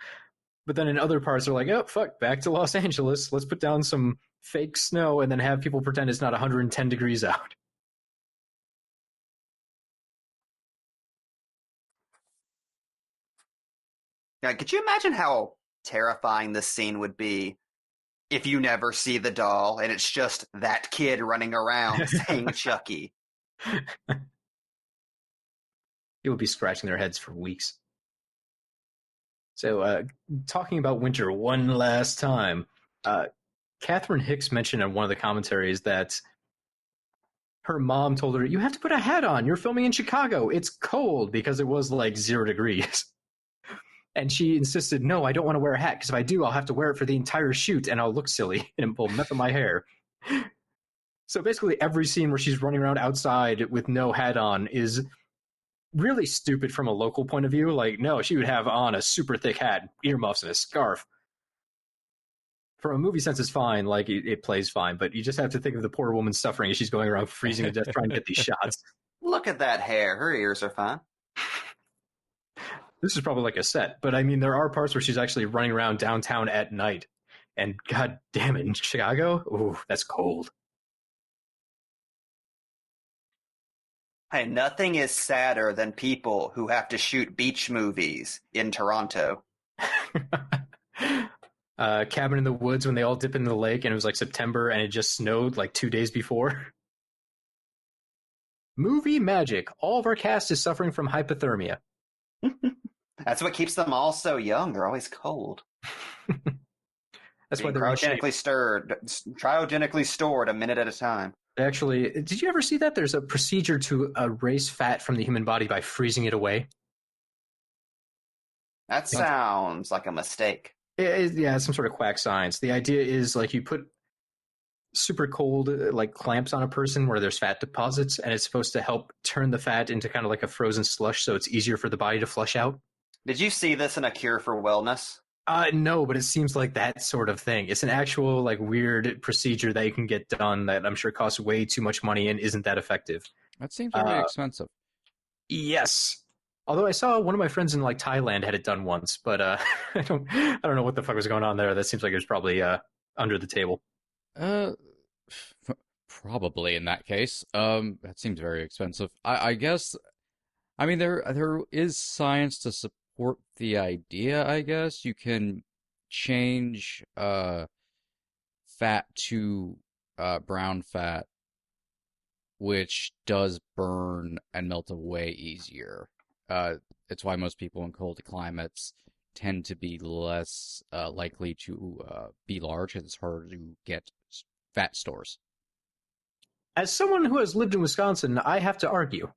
but then in other parts they're like, oh, fuck, back to Los Angeles. Let's put down some fake snow and then have people pretend it's not 110 degrees out. Now, could you imagine how terrifying this scene would be if you never see the doll and it's just that kid running around saying Chucky? People would be scratching their heads for weeks. So, talking about winter one last time, Catherine Hicks mentioned in one of the commentaries that her mom told her, you have to put a hat on. You're filming in Chicago. It's cold, because it was like 0 degrees. And she insisted, no, I don't want to wear a hat, because if I do, I'll have to wear it for the entire shoot, and I'll look silly, and it will mess up my hair. So basically every scene where she's running around outside with no hat on is really stupid from a local point of view. Like, no, she would have on a super thick hat, earmuffs, and a scarf. From a movie sense, it's fine. Like, it plays fine, but you just have to think of the poor woman suffering as she's going around freezing to death trying to get these shots. Look at that hair. Her ears are fine. This is probably like a set, but I mean, there are parts where she's actually running around downtown at night, and god damn it, in Chicago, ooh, that's cold. Hey, nothing is sadder than people who have to shoot beach movies in Toronto. Cabin in the Woods, when they all dip into the lake and it was like September and it just snowed like 2 days before. Movie magic. All of our cast is suffering from hypothermia. That's what keeps them all so young. They're always cold. That's why they're cryogenically stored a minute at a time. Actually, did you ever see that? There's a procedure to erase fat from the human body by freezing it away. That sounds like a mistake. Yeah, it's some sort of quack science. The idea is, like, you put super cold like clamps on a person where there's fat deposits, and it's supposed to help turn the fat into kind of like a frozen slush, so it's easier for the body to flush out. Did you see this in A Cure for Wellness? No, but it seems like that sort of thing. It's an actual like weird procedure that you can get done that I'm sure costs way too much money and isn't that effective. That seems very expensive. Yes. Although I saw one of my friends in like Thailand had it done once, but I don't know what the fuck was going on there. That seems like it was probably under the table. Probably in that case. That seems very expensive. I guess. I mean, there is science to support support the idea, I guess. You can change fat to brown fat, which does burn and melt away easier. It's why most people in cold climates tend to be less likely to be large, because it's harder to get fat stores. As someone who has lived in Wisconsin, I have to argue.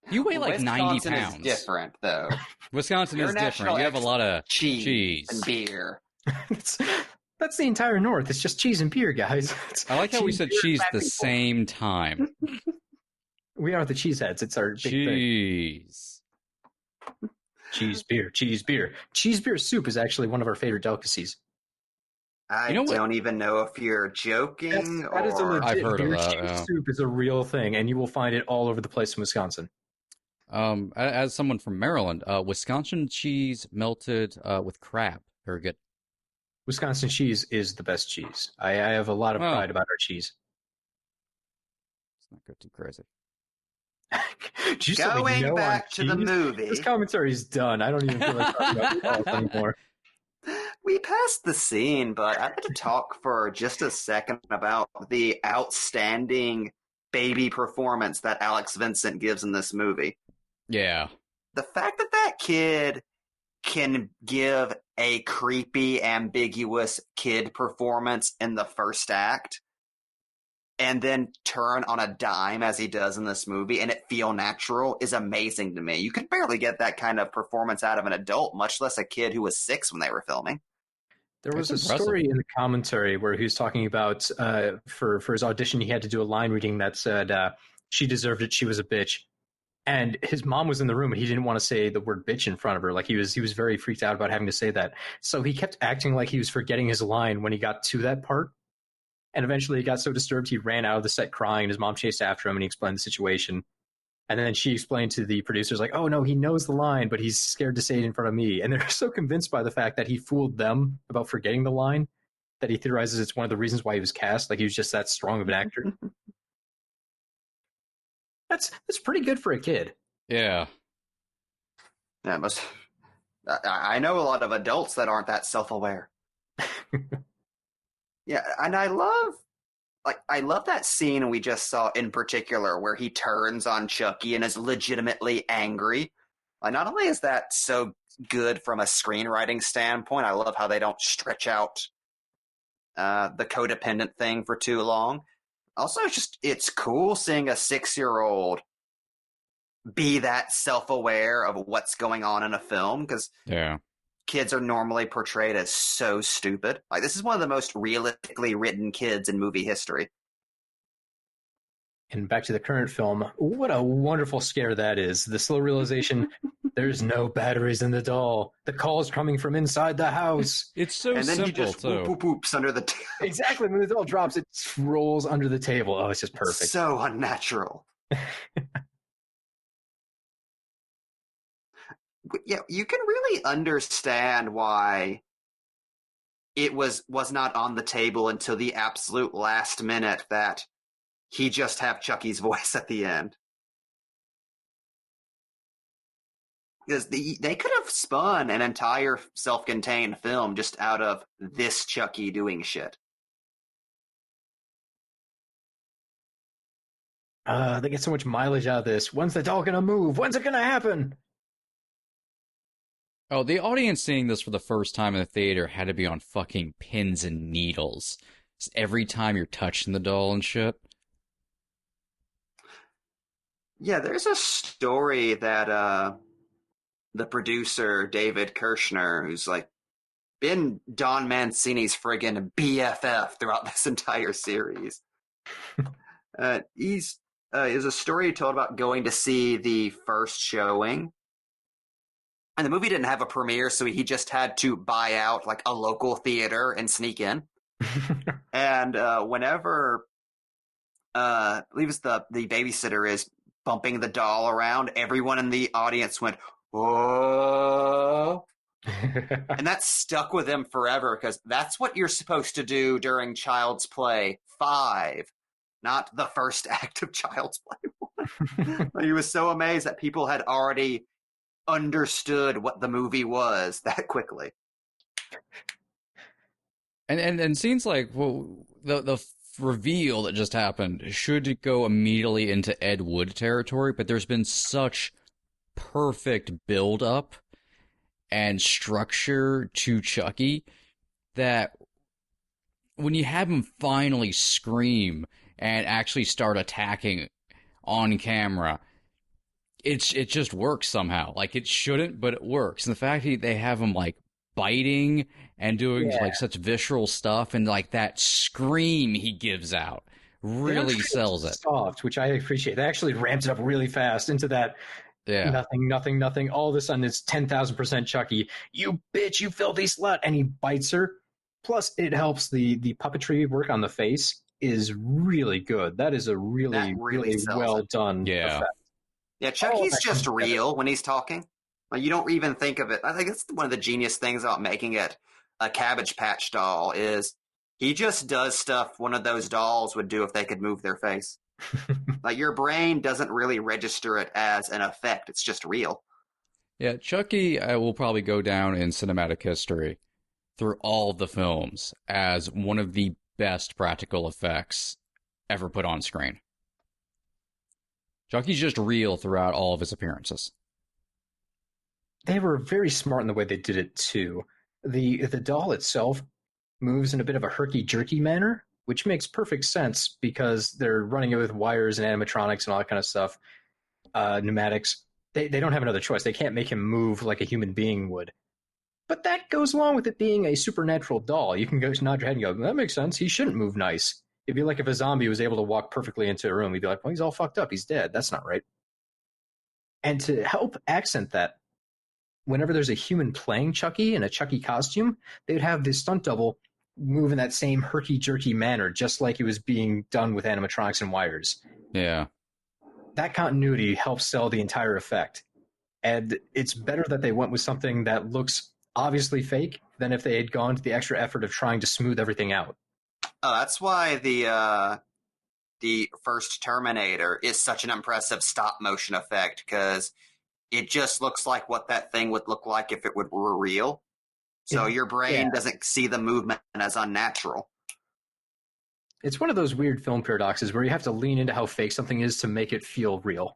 You weigh like 90 Wisconsin pounds. is different, though. Wisconsin is different. You have a lot of cheese and beer. That's the entire North. It's just cheese and beer, guys. I like how we said cheese at the people. same time. We are the cheeseheads. It's our big Cheese. thing. Cheese, beer, cheese, beer. Cheese beer soup is actually one of our favorite delicacies. I don't even know if you're joking That is a or... legit I've heard of beer that, cheese yeah. soup is a real thing, and you will find it all over the place in Wisconsin. As someone from Maryland, Wisconsin cheese melted with crab. Very good. Wisconsin cheese is the best cheese. I have a lot of pride about our cheese. It's not go too crazy. Did you say we know Going back our to the cheese? movie, This commentary is done. I don't even feel like talking about sauce anymore. we passed the scene, but I'd like to talk for just a second about the outstanding baby performance that Alex Vincent gives in this movie. Yeah. The fact that that kid can give a creepy, ambiguous kid performance in the first act and then turn on a dime as he does in this movie and it feel natural is amazing to me. You could barely get that kind of performance out of an adult, much less a kid who was 6 when they were filming. There was That's a impressive. story in the commentary where he was talking about for his audition, he had to do a line reading that said, she deserved it, she was a bitch. And his mom was in the room and he didn't want to say the word bitch in front of her. Like he was very freaked out about having to say that. So he kept acting like he was forgetting his line when he got to that part. And eventually he got so disturbed he ran out of the set crying. His mom chased after him and he explained the situation. And then she explained to the producers, like, oh no, he knows the line, but he's scared to say it in front of me. And they're so convinced by the fact that he fooled them about forgetting the line that he theorizes it's one of the reasons why he was cast. Like he was just that strong of an actor. That's pretty good for a kid. Yeah. Yeah, I know a lot of adults that aren't that self-aware. Yeah, and I love that scene we just saw in particular where he turns on Chucky and is legitimately angry. Not only is that so good from a screenwriting standpoint, I love how they don't stretch out the codependent thing for too long. Also, it's cool seeing a 6-year-old be that self-aware of what's going on in a film, because kids are normally portrayed as so stupid. Like, this is one of the most realistically written kids in movie history. And back to the current film, what a wonderful scare that is. The slow realization, there's no batteries in the doll. The call's coming from inside the house. It's so and then simple, he just too. whoops under the table. Exactly. When the doll drops, it rolls under the table. Oh, it's just perfect. So unnatural. Yeah, you can really understand why it was not on the table until the absolute last minute that he just have Chucky's voice at the end. Because they could have spun an entire self-contained film just out of this Chucky doing shit. They get so much mileage out of this. When's the doll gonna move? When's it gonna happen? Oh, the audience seeing this for the first time in the theater had to be on fucking pins and needles. Every time you're touching the doll and shit. Yeah, there's a story that the producer, David Kirshner, who's like been Don Mancini's friggin' BFF throughout this entire series. Is a story he told about going to see the first showing. And the movie didn't have a premiere, so he just had to buy out like a local theater and sneak in. And whenever I believe it's the babysitter is bumping the doll around, everyone in the audience went, "Oh!" And that stuck with him forever, because that's what you're supposed to do during Child's Play 5, not the first act of Child's Play 1. He was so amazed that people had already understood what the movie was that quickly. And scenes like the reveal that just happened should go immediately into Ed Wood territory, but there's been such perfect build up and structure to Chucky that when you have him finally scream and actually start attacking on camera, it just works somehow. Like, it shouldn't, but it works. And the fact that they have him like biting and doing like such visceral stuff, and like that scream he gives out really sells it. Soft, which I appreciate. They actually ramps it up really fast into that. Yeah. Nothing. All of a sudden, it's 10,000% Chucky. You bitch, you filthy slut, and he bites her. Plus, it helps the puppetry work on the face is really good. That is a really well done effect. Yeah, Chucky's just real when he's talking. Like, you don't even think of it. I think that's one of the genius things about making it a Cabbage Patch doll is he just does stuff one of those dolls would do if they could move their face. Like, your brain doesn't really register it as an effect. It's just real. Yeah, Chucky will probably go down in cinematic history through all of the films as one of the best practical effects ever put on screen. Chucky's just real throughout all of his appearances. They were very smart in the way they did it, too. The doll itself moves in a bit of a herky-jerky manner, which makes perfect sense because they're running it with wires and animatronics and all that kind of stuff, pneumatics. They don't have another choice. They can't make him move like a human being would. But that goes along with it being a supernatural doll. You can go nod your head and go, that makes sense. He shouldn't move nice. It'd be like if a zombie was able to walk perfectly into a room. You'd be like, well, he's all fucked up. He's dead. That's not right. And to help accent that, whenever there's a human playing Chucky in a Chucky costume, they would have the stunt double move in that same herky-jerky manner, just like it was being done with animatronics and wires. Yeah. That continuity helps sell the entire effect. And it's better that they went with something that looks obviously fake than if they had gone to the extra effort of trying to smooth everything out. Oh, that's why the first Terminator is such an impressive stop-motion effect, because it just looks like what that thing would look like if it were real. So your brain doesn't see the movement as unnatural. It's one of those weird film paradoxes where you have to lean into how fake something is to make it feel real.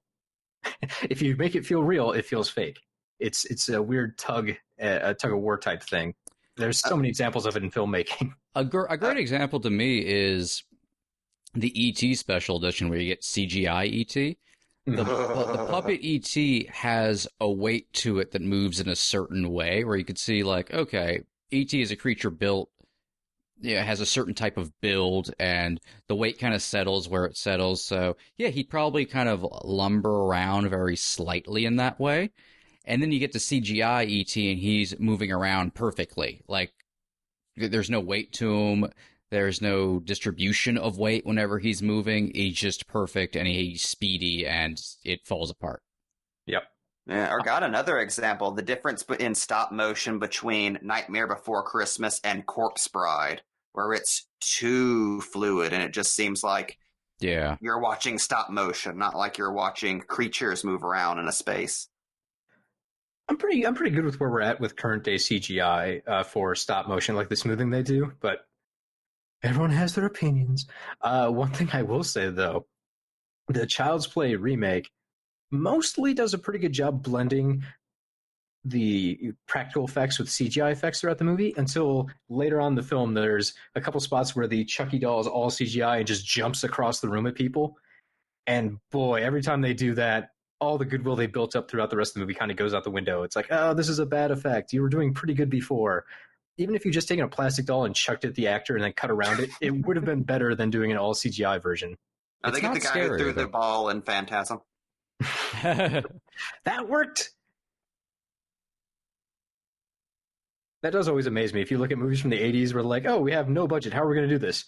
If you make it feel real, it feels fake. It's a weird tug of war type thing. There's so many examples of it in filmmaking. A great example to me is the E.T. special edition where you get CGI E.T. The puppet E.T. has a weight to it that moves in a certain way where you could see, like, okay, E.T. is a creature built, has a certain type of build, and the weight kind of settles where it settles. So, yeah, he'd probably kind of lumber around very slightly in that way. And then you get to CGI E.T. and he's moving around perfectly. Like, there's no weight to him. There's no distribution of weight whenever he's moving. He's just perfect, and he's speedy, and it falls apart. Yep. Yeah, or got another example, the difference in stop motion between Nightmare Before Christmas and Corpse Bride, where it's too fluid, and it just seems like you're watching stop motion, not like you're watching creatures move around in a space. I'm pretty good with where we're at with current day CGI for stop motion, like the smoothing they do, but everyone has their opinions. One thing I will say, though, the Child's Play remake mostly does a pretty good job blending the practical effects with CGI effects throughout the movie until later on in the film there's a couple spots where the Chucky doll is all CGI and just jumps across the room at people. And boy, every time they do that, all the goodwill they built up throughout the rest of the movie kind of goes out the window. It's like, oh, this is a bad effect. You were doing pretty good before. Even if you just taken a plastic doll and chucked it at the actor and then cut around it, it would have been better than doing an all CGI version. I think it's the guy who threw the ball in Phantasm. That worked. That does always amaze me. If you look at movies from the 80s where like, oh, we have no budget. How are we going to do this?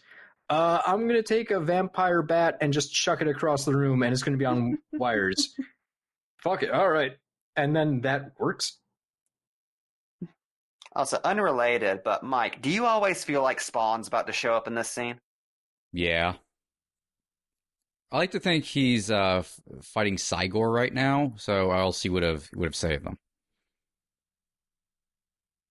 I'm going to take a vampire bat and just chuck it across the room, and it's going to be on wires. Fuck it. All right. And then that works. Also, unrelated, but Mike, do you always feel like Spawn's about to show up in this scene? Yeah. I like to think he's fighting Cygor right now, so else he would have saved them.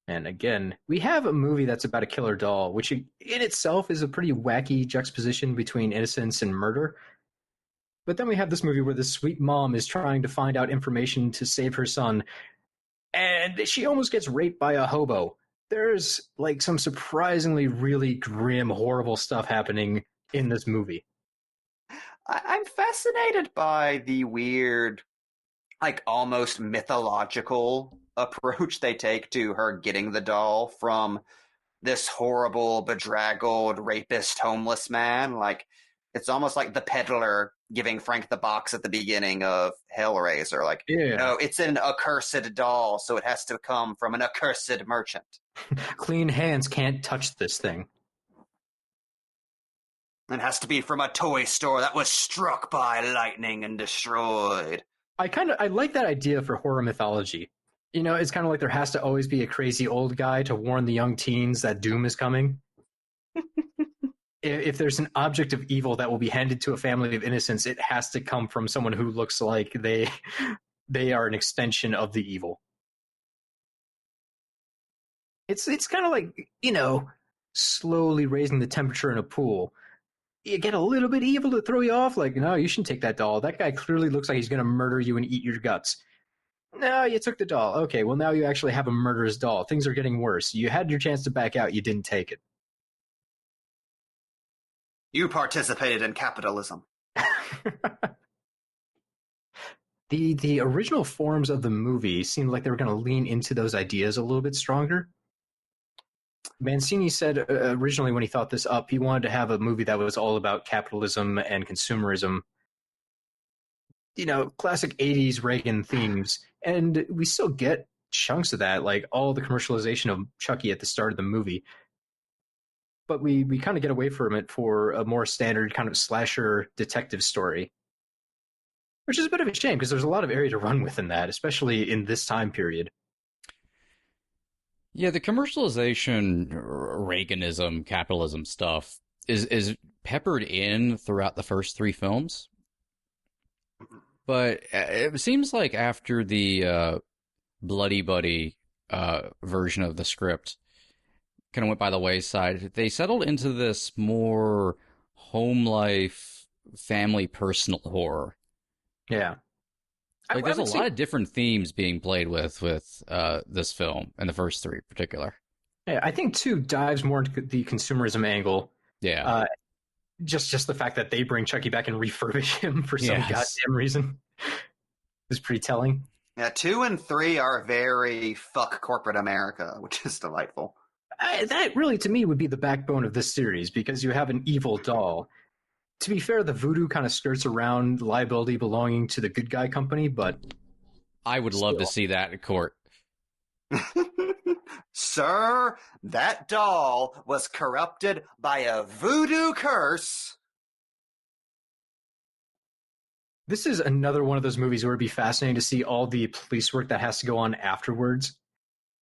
And again, we have a movie that's about a killer doll, which in itself is a pretty wacky juxtaposition between innocence and murder. But then we have this movie where this sweet mom is trying to find out information to save her son, and she almost gets raped by a hobo. There's like some surprisingly really grim, horrible stuff happening in this movie. I'm fascinated by the weird, like almost mythological approach they take to her getting the doll from this horrible, bedraggled, rapist, homeless man. Like, it's almost like the peddler giving Frank the box at the beginning of Hellraiser. Like, Yeah. no, it's an accursed doll, so it has to come from an accursed merchant. Clean hands can't touch this thing. It has to be from a toy store that was struck by lightning and destroyed. I like that idea for horror mythology. You know, it's kind of like there has to always be a crazy old guy to warn the young teens that doom is coming. If there's an object of evil that will be handed to a family of innocents, it has to come from someone who looks like they are an extension of the evil. It's kind of like, you know, slowly raising the temperature in a pool. You get a little bit evil to throw you off, like, no, you shouldn't take that doll. That guy clearly looks like he's going to murder you and eat your guts. No, you took the doll. Okay, well, now you actually have a murderous doll. Things are getting worse. You had your chance to back out. You didn't take it. You participated in capitalism. The original forms of the movie seemed like they were going to lean into those ideas a little bit stronger. Mancini said originally when he thought this up, he wanted to have a movie that was all about capitalism and consumerism. You know, classic 80s Reagan themes. And we still get chunks of that, like all the commercialization of Chucky at the start of the movie. But we kind of get away from it for a more standard kind of slasher detective story. Which is a bit of a shame, because there's a lot of area to run with in that, especially in this time period. Yeah, the commercialization, Reaganism, capitalism stuff is peppered in throughout the first three films. But it seems like after the Bloody Buddy version of the script kind of went by the wayside, they settled into this more home life, family, personal horror. Yeah. Like, there's a lot of different themes being played with this film, and the first three in particular. Yeah, I think 2 dives more into the consumerism angle. Yeah. Just the fact that they bring Chucky back and refurbish him for some goddamn reason is pretty telling. Yeah, 2 and 3 are very fuck corporate America, which is delightful. That really, to me, would be the backbone of this series, because you have an evil doll. To be fair, the voodoo kind of skirts around liability belonging to the good guy company, but I would love to see that in court. Sir, that doll was corrupted by a voodoo curse. This is another one of those movies where it'd be fascinating to see all the police work that has to go on afterwards.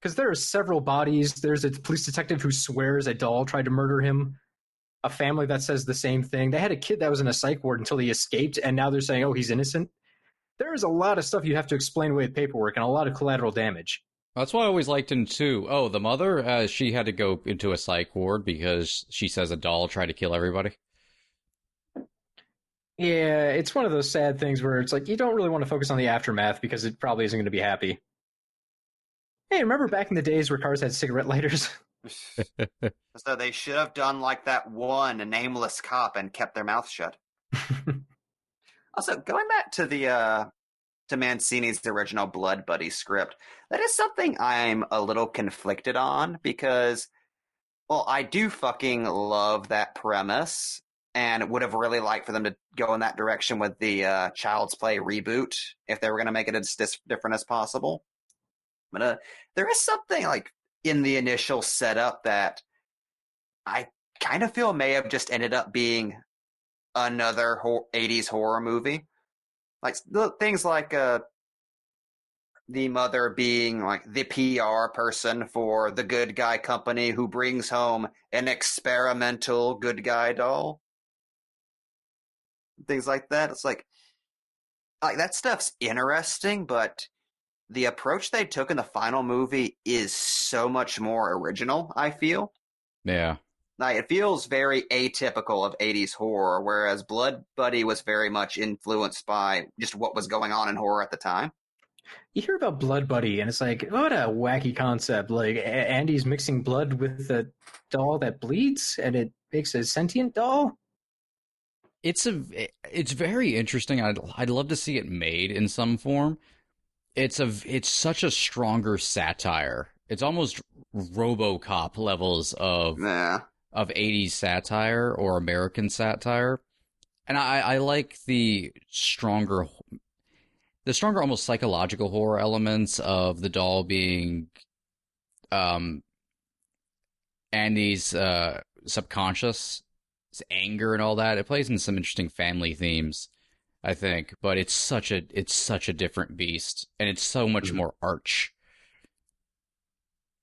Because there are several bodies. There's a police detective who swears a doll tried to murder him. A family that says the same thing. They had a kid that was in a psych ward until he escaped, and now they're saying, oh, he's innocent. There's a lot of stuff you have to explain away with paperwork and a lot of collateral damage. That's why I always liked him, too. Oh, the mother, she had to go into a psych ward because she says a doll tried to kill everybody. Yeah, it's one of those sad things where it's like, you don't really want to focus on the aftermath because it probably isn't going to be happy. Hey, remember back in the days where cars had cigarette lighters? So they should have done like that one nameless cop and kept their mouth shut. Also, going back to the to Mancini's original Blood Buddy script, that is something I'm a little conflicted on because, well, I do fucking love that premise and would have really liked for them to go in that direction with the Child's Play reboot if they were going to make it as different as possible. But there is something like in the initial setup that I kind of feel may have just ended up being another 80s horror movie. Like things like the mother being like the PR person for the good guy company who brings home an experimental good guy doll. Things like that. It's like that stuff's interesting, but the approach they took in the final movie is so much more original, I feel. Yeah. Like, it feels very atypical of 80s horror, whereas Blood Buddy was very much influenced by just what was going on in horror at the time. You hear about Blood Buddy, and it's like, what a wacky concept. Like, Andy's mixing blood with a doll that bleeds, and it makes a sentient doll? It's very interesting. I'd love to see it made in some form. It's such a stronger satire. It's almost RoboCop levels of Yeah. 80s satire or American satire. And I like the stronger almost psychological horror elements of the doll being Andy's subconscious, his anger and all that. It plays in some interesting family themes, I think, but it's such a different beast, and it's so much more arch.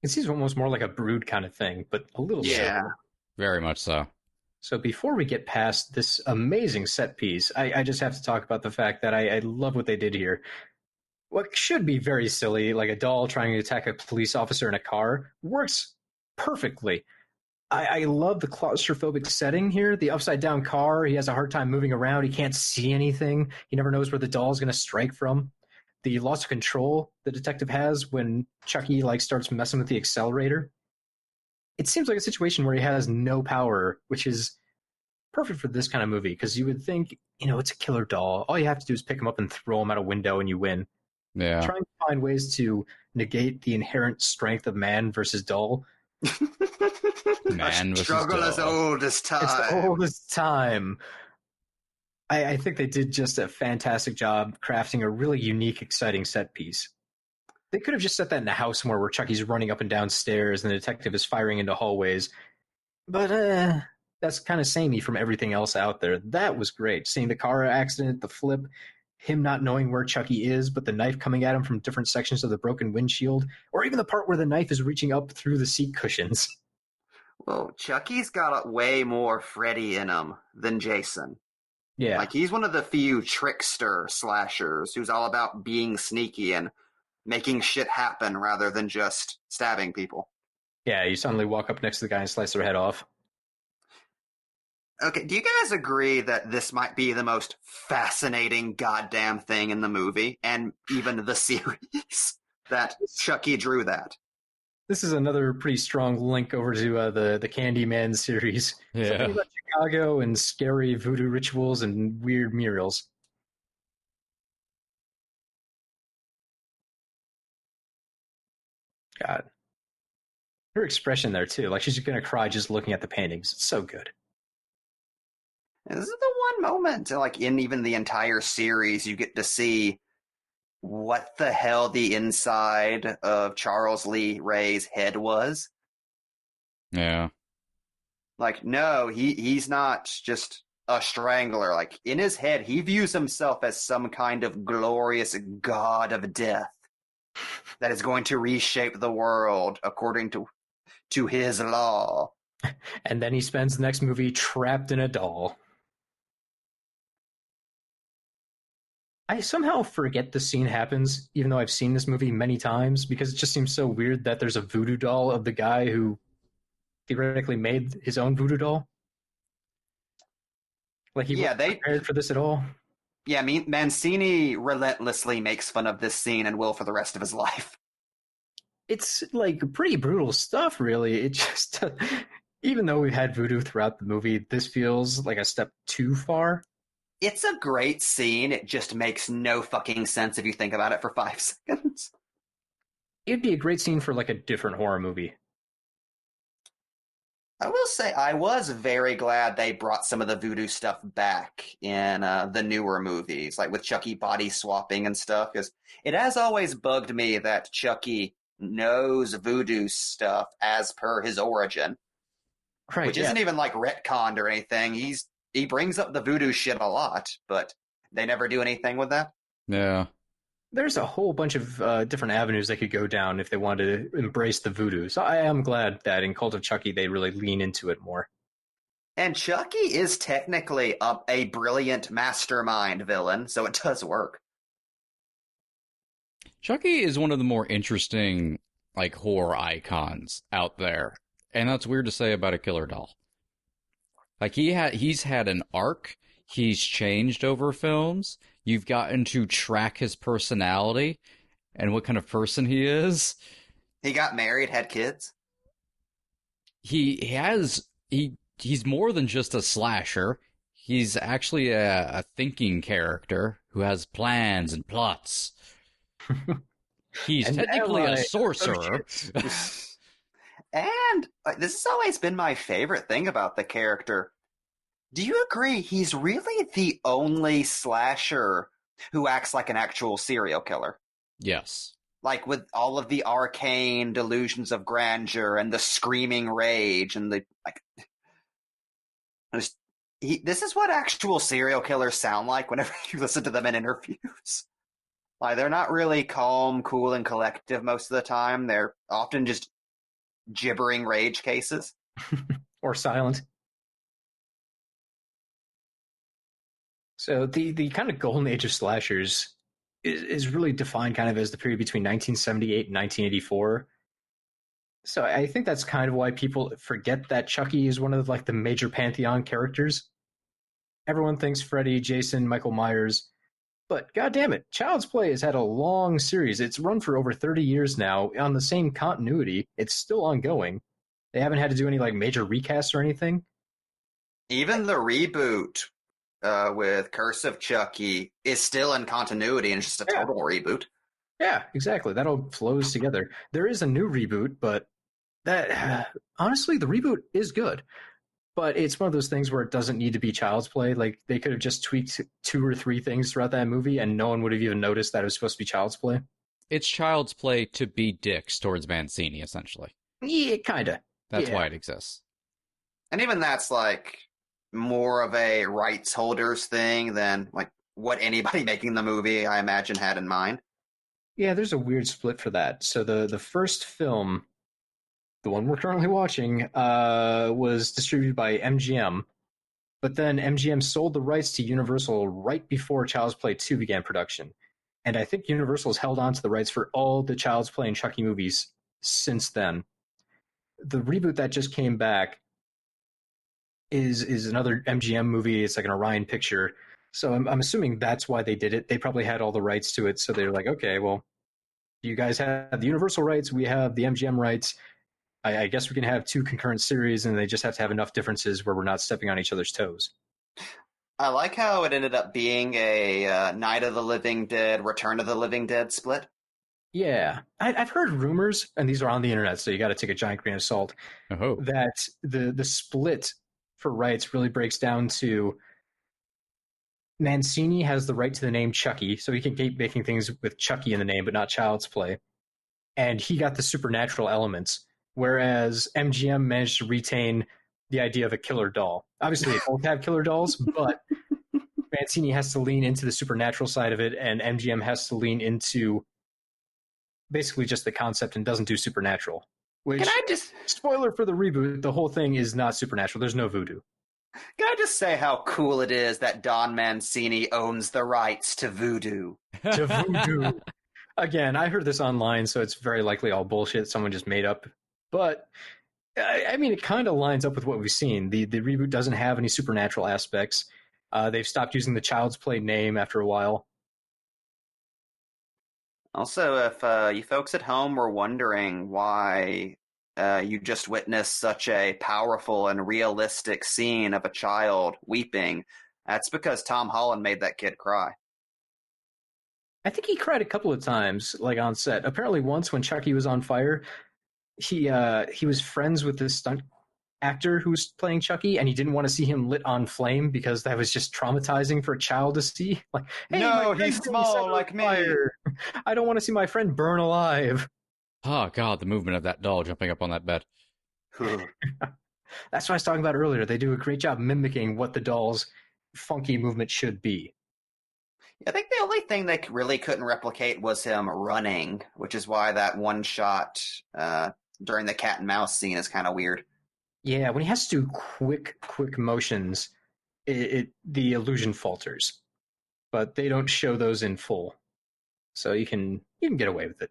It seems almost more like a Brood kind of thing, but a little slower. Very much so. So before we get past this amazing set piece, I just have to talk about the fact that I love what they did here. What should be very silly, like a doll trying to attack a police officer in a car, works perfectly. I love the claustrophobic setting here. The upside down car, he has a hard time moving around. He can't see anything. He never knows where the doll's going to strike from. The loss of control the detective has when Chucky starts messing with the accelerator. It seems like a situation where he has no power, which is perfect for this kind of movie, because you would think, it's a killer doll. All you have to do is pick him up and throw him out a window and you win. Yeah. Trying to find ways to negate the inherent strength of man versus doll. Man versus struggle doll. as old as time. It's the oldest time. I think they did just a fantastic job crafting a really unique, exciting set piece. They could have just set that in a house somewhere where Chucky's running up and down stairs and the detective is firing into hallways. But that's kind of samey from everything else out there. That was great. Seeing the car accident, the flip, him not knowing where Chucky is, but the knife coming at him from different sections of the broken windshield, or even the part where the knife is reaching up through the seat cushions. Well, Chucky's got way more Freddy in him than Jason. Yeah. Like, he's one of the few trickster slashers who's all about being sneaky and making shit happen rather than just stabbing people. Yeah, you suddenly walk up next to the guy and slice their head off. Okay, do you guys agree that this might be the most fascinating goddamn thing in the movie, and even the series, that Chucky drew that? This is another pretty strong link over to the Candyman series. Yeah. Something about Chicago and scary voodoo rituals and weird murals. God. Her expression there, too. Like she's going to cry just looking at the paintings. It's so good. This is the one moment, like, in even the entire series, you get to see what the hell the inside of Charles Lee Ray's head was. Yeah. Like, no, he's not just a strangler. Like, in his head, he views himself as some kind of glorious god of death that is going to reshape the world according to his law. And then he spends the next movie trapped in a doll. I somehow forget the scene happens, even though I've seen this movie many times, because it just seems so weird that there's a voodoo doll of the guy who theoretically made his own voodoo doll. Like, he wasn't prepared for this at all. Yeah, Mancini relentlessly makes fun of this scene and will for the rest of his life. It's, pretty brutal stuff, really. It just, even though we've had voodoo throughout the movie, this feels like a step too far. It's a great scene. It just makes no fucking sense if you think about it for 5 seconds. It'd be a great scene for, a different horror movie. I will say I was very glad they brought some of the voodoo stuff back in the newer movies, like with Chucky body swapping and stuff, because it has always bugged me that Chucky knows voodoo stuff as per his origin. Right, which isn't even, retconned or anything. He brings up the voodoo shit a lot, but they never do anything with that. Yeah. There's a whole bunch of different avenues they could go down if they wanted to embrace the voodoo. So I am glad that in Cult of Chucky they really lean into it more. And Chucky is technically a brilliant mastermind villain, so it does work. Chucky is one of the more interesting, like, horror icons out there. And that's weird to say about a killer doll. Like, he's had an arc. He's changed over films. You've gotten to track his personality and what kind of person he is. He got married, had kids. He's more than just a slasher. He's actually a thinking character who has plans and plots. He's technically a sorcerer. And this has always been my favorite thing about the character. Do you agree he's really the only slasher who acts like an actual serial killer? Yes. Like with all of the arcane delusions of grandeur and the screaming rage and the this is what actual serial killers sound like whenever you listen to them in interviews. Like, they're not really calm, cool, and collective most of the time. They're often just gibbering rage cases. Or silent. So the kind of golden age of slashers is really defined kind of as the period between 1978 and 1984. So I think that's kind of why people forget that Chucky is one of like the major pantheon characters. Everyone thinks Freddy, Jason, Michael Myers, but goddamn it, Child's Play has had a long series. It's run for over 30 years now on the same continuity. It's still ongoing. They haven't had to do any like major recasts or anything. Even the reboot with Curse of Chucky is still in continuity and it's just a total reboot. Yeah, exactly. That all flows together. There is a new reboot, but that honestly, the reboot is good. But it's one of those things where it doesn't need to be Child's Play. Like, they could have just tweaked 2 or 3 things throughout that movie, and no one would have even noticed that it was supposed to be Child's Play. It's Child's Play to be dicks towards Mancini, essentially. Yeah, kind of. That's why it exists. And even that's, like, more of a rights holders thing than, like, what anybody making the movie, I imagine, had in mind. Yeah, there's a weird split for that. So the first film, the one we're currently watching, was distributed by MGM, but then MGM sold the rights to Universal right before Child's Play 2 began production. And I think Universal has held on to the rights for all the Child's Play and Chucky movies since then. The reboot that just came back is another MGM movie. It's like an Orion picture. So I'm assuming that's why they did it. They probably had all the rights to it, so they're like, okay, well, you guys have the Universal rights, we have the MGM rights. I guess we can have 2 concurrent series, and they just have to have enough differences where we're not stepping on each other's toes. I like how it ended up being a Night of the Living Dead, Return of the Living Dead split. Yeah. I've heard rumors, and these are on the internet, so you got to take a giant grain of salt, that the split for rights really breaks down to Mancini has the right to the name Chucky, so he can keep making things with Chucky in the name, but not Child's Play. And he got the supernatural elements, whereas MGM managed to retain the idea of a killer doll. Obviously, they both have killer dolls, but Mancini has to lean into the supernatural side of it, and MGM has to lean into basically just the concept and doesn't do supernatural. Which, Can I just spoiler for the reboot, the whole thing is not supernatural. There's no voodoo. Can I just say how cool it is that Don Mancini owns the rights to voodoo? To voodoo. Again, I heard this online, so it's very likely all bullshit someone just made up. But, I mean, it kind of lines up with what we've seen. The reboot doesn't have any supernatural aspects. They've stopped using the Child's Play name after a while. Also, if you folks at home were wondering why you just witnessed such a powerful and realistic scene of a child weeping, that's because Tom Holland made that kid cry. I think he cried a couple of times, like on set. Apparently once when Chucky was on fire, he was friends with this stunt actor who was playing Chucky, and he didn't want to see him lit on flame because that was just traumatizing for a child to see. Like, hey, no, he's small like me. I don't want to see my friend burn alive. Oh, God, the movement of that doll jumping up on that bed. That's what I was talking about earlier. They do a great job mimicking what the doll's funky movement should be. I think the only thing they really couldn't replicate was him running, which is why that one shot during the cat and mouse scene is kind of weird. Yeah, when he has to do quick motions, the illusion falters. But they don't show those in full. so you can get away with it.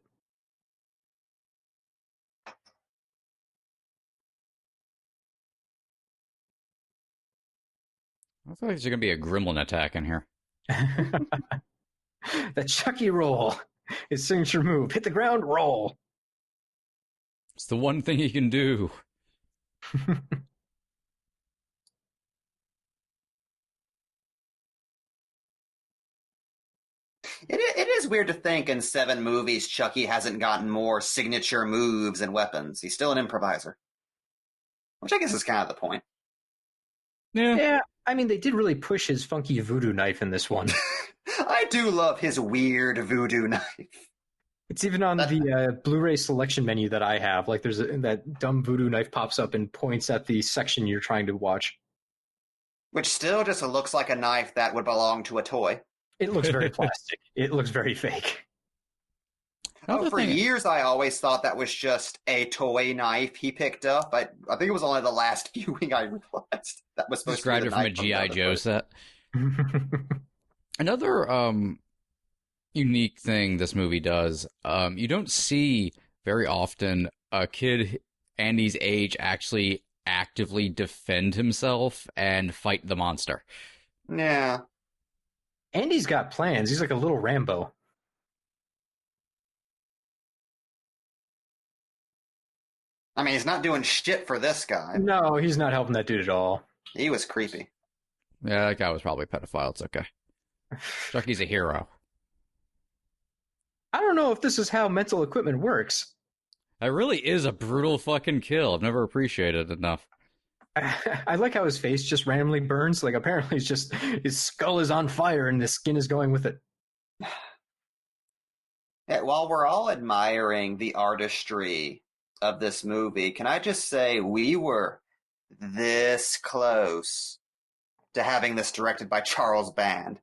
I feel like there's gonna be a gremlin attack in here. The Chucky roll, his signature move: hit the ground, roll. It's the one thing he can do. It is weird to think in 7 movies Chucky hasn't gotten more signature moves and weapons. He's still an improviser. Which I guess is kind of the point. Yeah, I mean, they did really push his funky voodoo knife in this one. I do love his weird voodoo knife. It's even on the Blu-ray selection menu that I have. Like, that dumb voodoo knife pops up and points at the section you're trying to watch. Which still just looks like a knife that would belong to a toy. It looks very plastic. It looks very fake. For years, I always thought that was just a toy knife he picked up. I think it was only the last viewing I realized that was supposed to be the from a knife G.I. Joe set. Another unique thing this movie does, you don't see very often a kid Andy's age actually actively defend himself and fight the monster. Yeah. Andy's got plans. He's like a little Rambo. I mean, he's not doing shit for this guy. No, he's not helping that dude at all. He was creepy. Yeah, that guy was probably a pedophile. It's okay. Chucky's a hero. I don't know if this is how mental equipment works. That really is a brutal fucking kill. I've never appreciated it enough. I like how his face just randomly burns. Like, apparently it's just his skull is on fire and the skin is going with it. Yeah, while we're all admiring the artistry of this movie, can I just say we were this close to having this directed by Charles Band.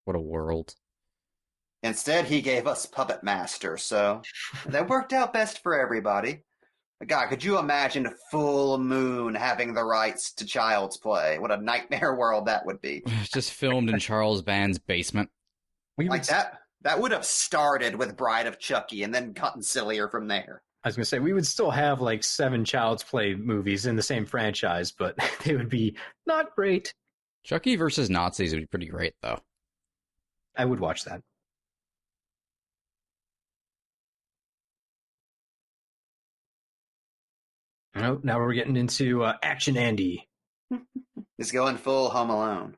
What a world. Instead, he gave us Puppet Master, so that worked out best for everybody. God, could you imagine Full Moon having the rights to Child's Play? What a nightmare world that would be. Just filmed in Charles Band's basement. That would have started with Bride of Chucky and then gotten sillier from there. I was going to say, we would still have like 7 Child's Play movies in the same franchise, but they would be not great. Chucky versus Nazis would be pretty great, though. I would watch that. Oh, now we're getting into Action Andy. He's going full Home Alone.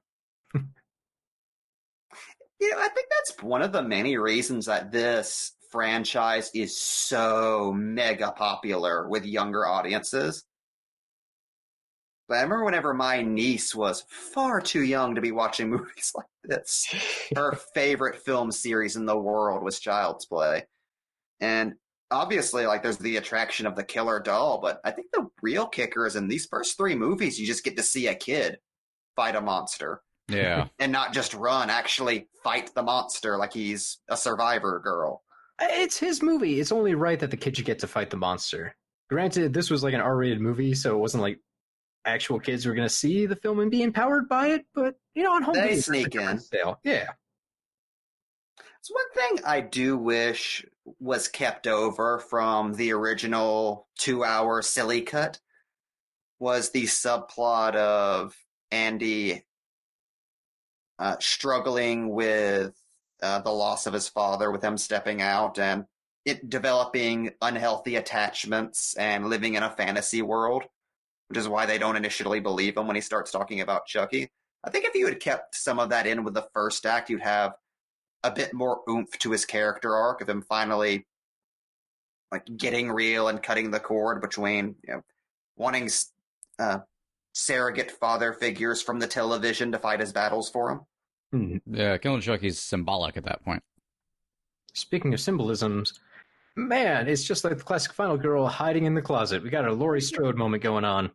I think that's one of the many reasons that this franchise is so mega popular with younger audiences. But I remember whenever my niece was far too young to be watching movies like this, her favorite film series in the world was Child's Play. And obviously, like, there's the attraction of the killer doll, but I think the real kicker is in these first 3 movies, you just get to see a kid fight a monster. Yeah. And not just run, actually fight the monster like he's a survivor girl. It's his movie. It's only right that the kid should get to fight the monster. Granted, this was like an R-rated movie, so it wasn't like actual kids were going to see the film and be empowered by it, but, on home they video, sneak in. Sale. Yeah. So one thing I do wish was kept over from the original 2-hour silly cut was the subplot of Andy struggling with the loss of his father, with him stepping out and it developing unhealthy attachments and living in a fantasy world, which is why they don't initially believe him when he starts talking about Chucky. I think if you had kept some of that in with the first act, you'd have a bit more oomph to his character arc of him finally like getting real and cutting the cord between wanting surrogate father figures from the television to fight his battles for him. Yeah, killing Chucky's symbolic at that point. Speaking of symbolisms, man, it's just like the classic Final Girl hiding in the closet. We got a Laurie Strode moment going on.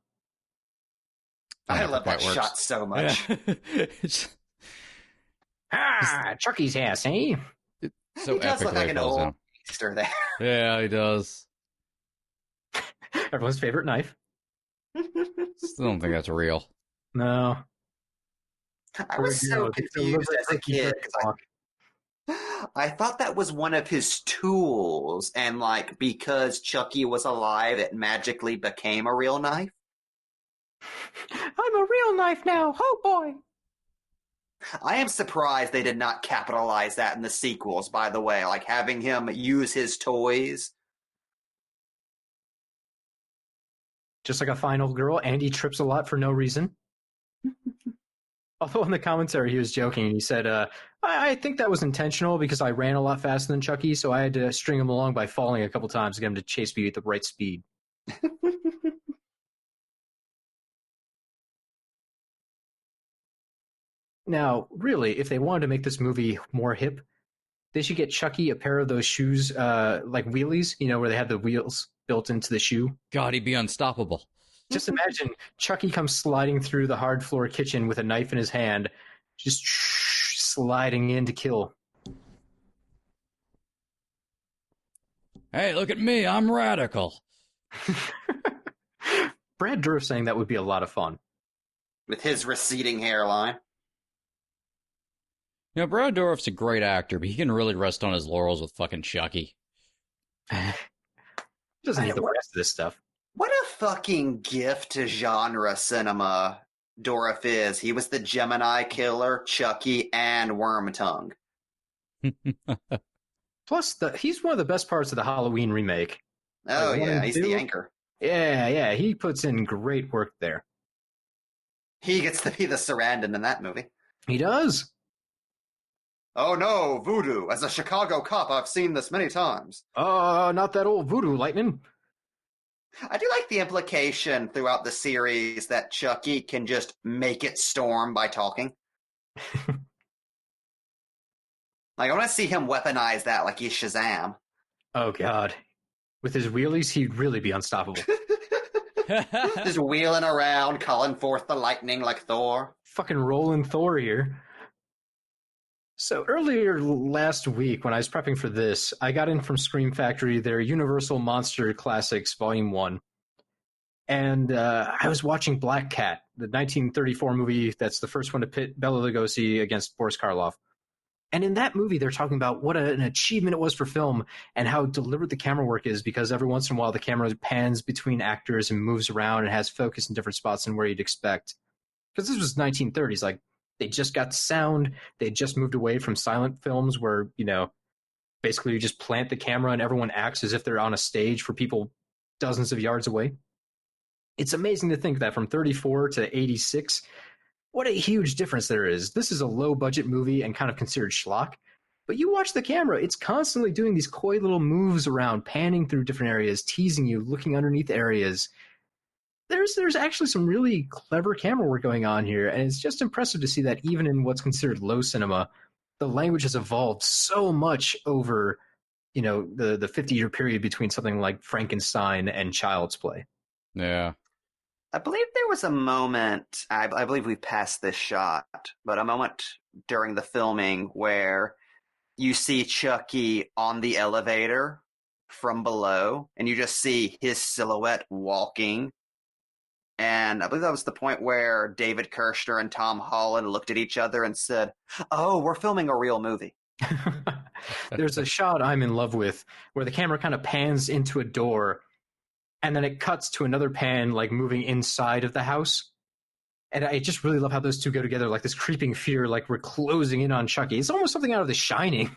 I love that shot so much. Ah, Chucky's ass, eh? So he does look like an old down. Easter there. Yeah, he does. Everyone's favorite knife. Still don't think that's real. No. I was so confused as a kid because I thought that was one of his tools, and like because Chucky was alive, it magically became a real knife. I'm a real knife now. Oh boy. I am surprised they did not capitalize that in the sequels, by the way, like having him use his toys. Just like a fine old girl, Andy trips a lot for no reason. Although in the commentary he was joking. He said, I think that was intentional because I ran a lot faster than Chucky, so I had to string him along by falling a couple times to get him to chase me at the right speed. Now, really, if they wanted to make this movie more hip, they should get Chucky a pair of those shoes, like wheelies, where they have the wheels built into the shoe. God, he'd be unstoppable. Just imagine Chucky comes sliding through the hard floor kitchen with a knife in his hand, just sliding in to kill. Hey, look at me, I'm radical. Brad Dourif saying that would be a lot of fun. With his receding hairline. Brad Dourif's a great actor, but he can really rest on his laurels with fucking Chucky. He doesn't need the rest of this stuff. What a fucking gift to genre cinema Dourif is. He was the Gemini Killer, Chucky, and Wormtongue. Plus, he's one of the best parts of the Halloween remake. Oh, yeah, he's the anchor. Yeah, he puts in great work there. He gets to be the Sarandon in that movie. He does. Oh no, voodoo. As a Chicago cop, I've seen this many times. Not that old voodoo, Lightning. I do like the implication throughout the series that Chucky can just make it storm by talking. Like, I want to see him weaponize that like he's Shazam. Oh, God. With his wheelies, he'd really be unstoppable. Just wheeling around, calling forth the lightning like Thor. Fucking rolling Thor here. So earlier last week, when I was prepping for this, I got in from Scream Factory their Universal Monster Classics Volume 1. And I was watching Black Cat, the 1934 movie that's the first one to pit Bela Lugosi against Boris Karloff. And in that movie, they're talking about what an achievement it was for film and how deliberate the camera work is, because every once in a while the camera pans between actors and moves around and has focus in different spots than where you'd expect. Because this was 1930s, like, they just got sound. They just moved away from silent films where, basically you just plant the camera and everyone acts as if they're on a stage for people dozens of yards away. It's amazing to think that from 34 to 86, what a huge difference there is. This is a low-budget movie and kind of considered schlock. But you watch the camera, it's constantly doing these coy little moves around, panning through different areas, teasing you, looking underneath areas. There's actually some really clever camera work going on here, and it's just impressive to see that even in what's considered low cinema, the language has evolved so much over, the 50-year period between something like Frankenstein and Child's Play. Yeah. I believe there was a moment, I believe we passed this shot, but a moment during the filming where you see Chucky on the elevator from below, and you just see his silhouette walking. And I believe that was the point where David Kirshner and Tom Holland looked at each other and said, "Oh, we're filming a real movie." There's a shot I'm in love with where the camera kind of pans into a door and then it cuts to another pan, like moving inside of the house. And I just really love how those two go together, like this creeping fear, like we're closing in on Chucky. It's almost something out of The Shining,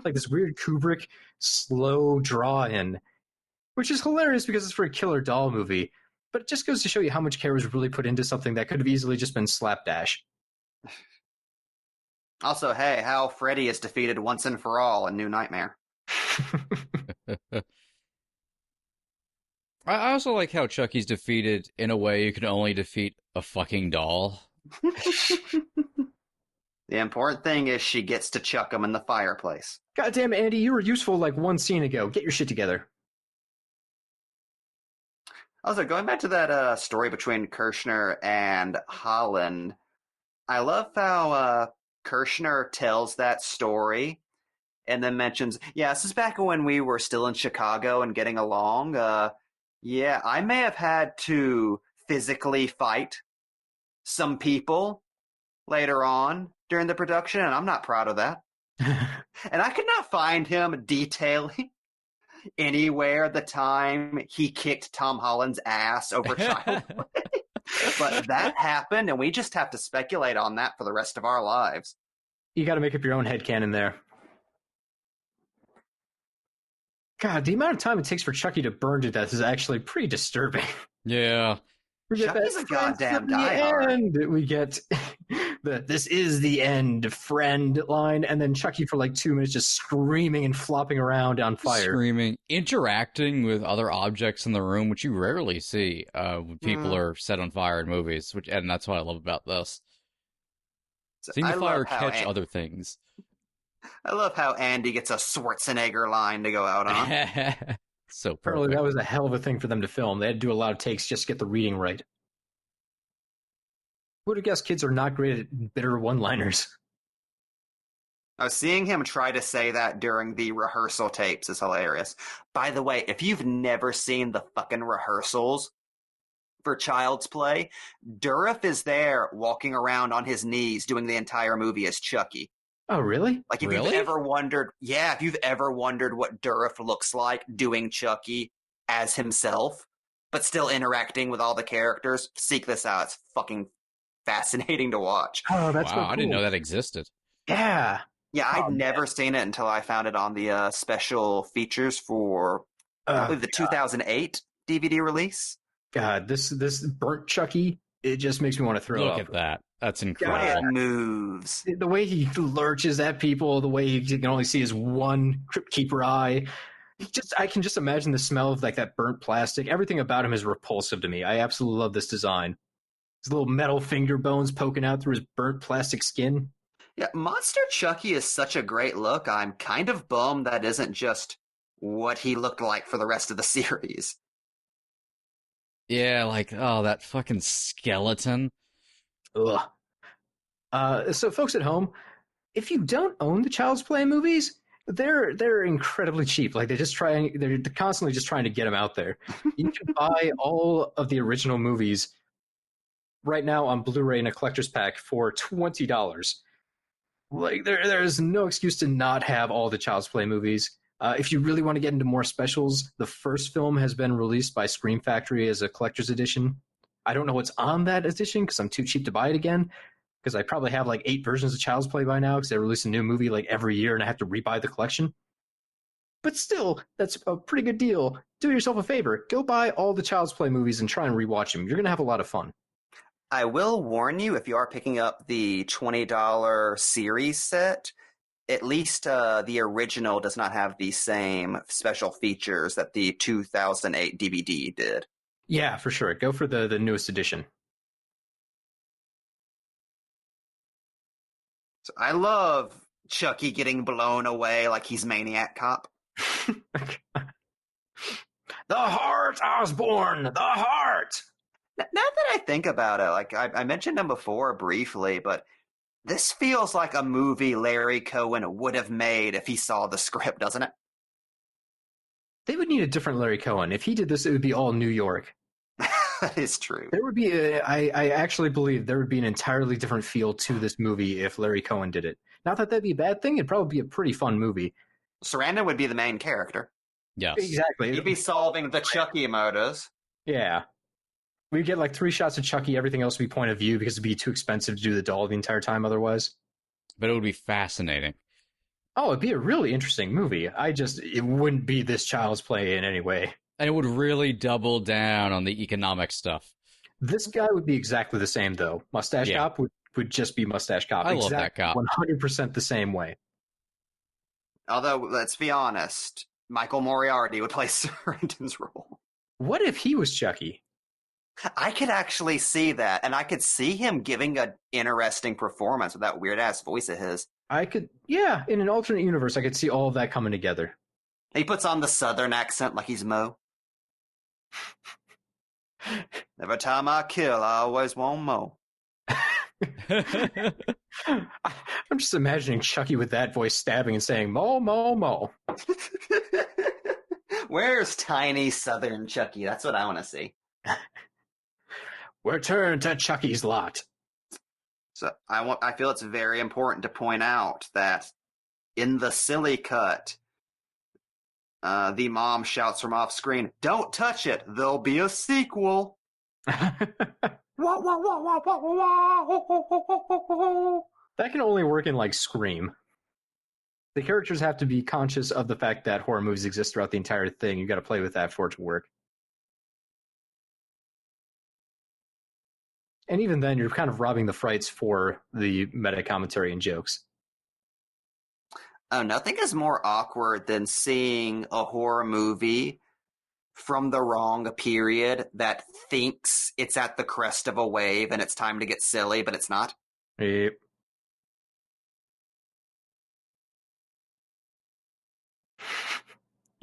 like this weird Kubrick slow draw in, which is hilarious because it's for a killer doll movie. But it just goes to show you how much care was really put into something that could have easily just been slapdash. Also, hey, how Freddy is defeated once and for all in New Nightmare. I also like how Chucky's defeated in a way you can only defeat a fucking doll. The important thing is she gets to chuck him in the fireplace. Goddamn, Andy, you were useful like one scene ago. Get your shit together. Also, going back to that story between Kirshner and Holland, I love how Kirshner tells that story and then mentions, yeah, this is back when we were still in Chicago and getting along. Yeah, I may have had to physically fight some people later on during the production, and I'm not proud of that. And I could not find him detailing anywhere the time he kicked Tom Holland's ass over Child Play. But that happened, and we just have to speculate on that for the rest of our lives. You got to make up your own headcanon there. God, the amount of time it takes for Chucky to burn to death is actually pretty disturbing. Yeah. Chucky's a goddamn diehard. We get the "this is the end, friend" line, and then Chucky for like 2 minutes just screaming and flopping around on fire. Screaming, interacting with other objects in the room, which you rarely see when people are set on fire in movies, and that's what I love about this. Seeing the fire catch other things. I love how Andy gets a Schwarzenegger line to go out on. So perfect. Apparently that was a hell of a thing for them to film. They had to do a lot of takes just to get the reading right. Who would have guessed kids are not great at bitter one-liners? I was seeing him try to say that during the rehearsal tapes is hilarious. By the way, if you've never seen the fucking rehearsals for Child's Play, Dourif is there walking around on his knees doing the entire movie as Chucky. Oh, really? Like, if you've ever wondered, what Dourif looks like doing Chucky as himself, but still interacting with all the characters, seek this out. It's fucking fascinating to watch. Oh, that's so cool. I didn't know that existed. Yeah. Yeah, I'd never seen it until I found it on the special features for, I believe, the 2008 DVD release. God, this burnt Chucky, it just makes me want to throw up. Look at that. That's incredible. It moves. The way he lurches at people, the way you can only see his one Crypt Keeper eye. I can just imagine the smell of like that burnt plastic. Everything about him is repulsive to me. I absolutely love this design. His little metal finger bones poking out through his burnt plastic skin. Yeah, Monster Chucky is such a great look. I'm kind of bummed that isn't just what he looked like for the rest of the series. Yeah, like, oh, that fucking skeleton. Ugh. So folks at home, if you don't own the Child's Play movies, they're incredibly cheap. Like they're constantly just trying to get them out there. You can buy all of the original movies right now on Blu-ray in a collector's pack for $20. Like there's no excuse to not have all the Child's Play movies. If you really want to get into more specials, the first film has been released by Scream Factory as a collector's edition. I don't know what's on that edition because I'm too cheap to buy it again. Because I probably have like 8 versions of Child's Play by now because they release a new movie like every year and I have to rebuy the collection. But still, that's a pretty good deal. Do yourself a favor. Go buy all the Child's Play movies and try and rewatch them. You're going to have a lot of fun. I will warn you, if you are picking up the $20 series set, at least the original does not have the same special features that the 2008 DVD did. Yeah, for sure. Go for the newest edition. So I love Chucky getting blown away like he's Maniac Cop. The heart, Osborn! The heart! Now that I think about it, like I mentioned him before briefly, but this feels like a movie Larry Cohen would have made if he saw the script, doesn't it? They would need a different Larry Cohen. If he did this, it would be all New York. That is true. There would be I actually believe there would be an entirely different feel to this movie if Larry Cohen did it. Not that that'd be a bad thing. It'd probably be a pretty fun movie. Sarandon would be the main character. Yes. Exactly. He'd be solving the Chucky murders. Yeah. We'd get like 3 shots of Chucky. Everything else would be point of view because it'd be too expensive to do the doll the entire time otherwise. But it would be fascinating. Oh, it'd be a really interesting movie. It wouldn't be this Child's Play in any way. And it would really double down on the economic stuff. This guy would be exactly the same, though. Mustache Cop would just be Mustache Cop. I love that cop. 100% the same way. Although, let's be honest, Michael Moriarty would play Sarandon's role. What if he was Chucky? I could actually see that, and I could see him giving an interesting performance with that weird-ass voice of his. In an alternate universe, I could see all of that coming together. He puts on the southern accent like he's Mo. Every time I kill, I always want Mo. I'm just imagining Chucky with that voice stabbing and saying, Mo, Mo, Mo. Where's tiny southern Chucky? That's what I want to see. Return to Chucky's lot. So I feel it's very important to point out that in the silly cut, the mom shouts from off screen, "Don't touch it, there'll be a sequel." That can only work in like Scream. The characters have to be conscious of the fact that horror movies exist throughout the entire thing. You got to play with that for it to work. And even then, you're kind of robbing the frights for the meta commentary and jokes. Oh, nothing is more awkward than seeing a horror movie from the wrong period that thinks it's at the crest of a wave and it's time to get silly, but it's not. Yep.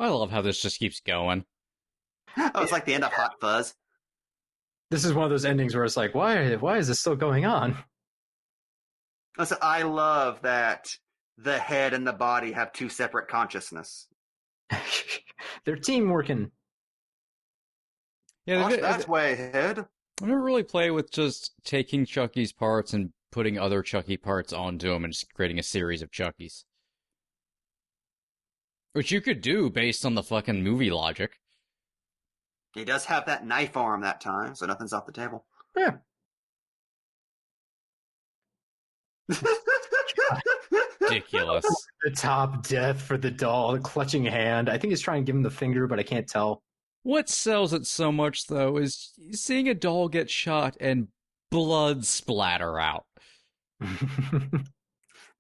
I love how this just keeps going. Oh, it's like the end of Hot Fuzz. This is one of those endings where it's like, why is this still going on? So I love that the head and the body have two separate consciousness. They're team working. Yeah, that's way ahead. I never really play with just taking Chucky's parts and putting other Chucky parts onto them and just creating a series of Chuckies. Which you could do based on the fucking movie logic. He does have that knife arm that time, so nothing's off the table. Yeah. Ridiculous. The top death for the doll, the clutching hand. I think he's trying to give him the finger, but I can't tell. What sells it so much, though, is seeing a doll get shot and blood splatter out.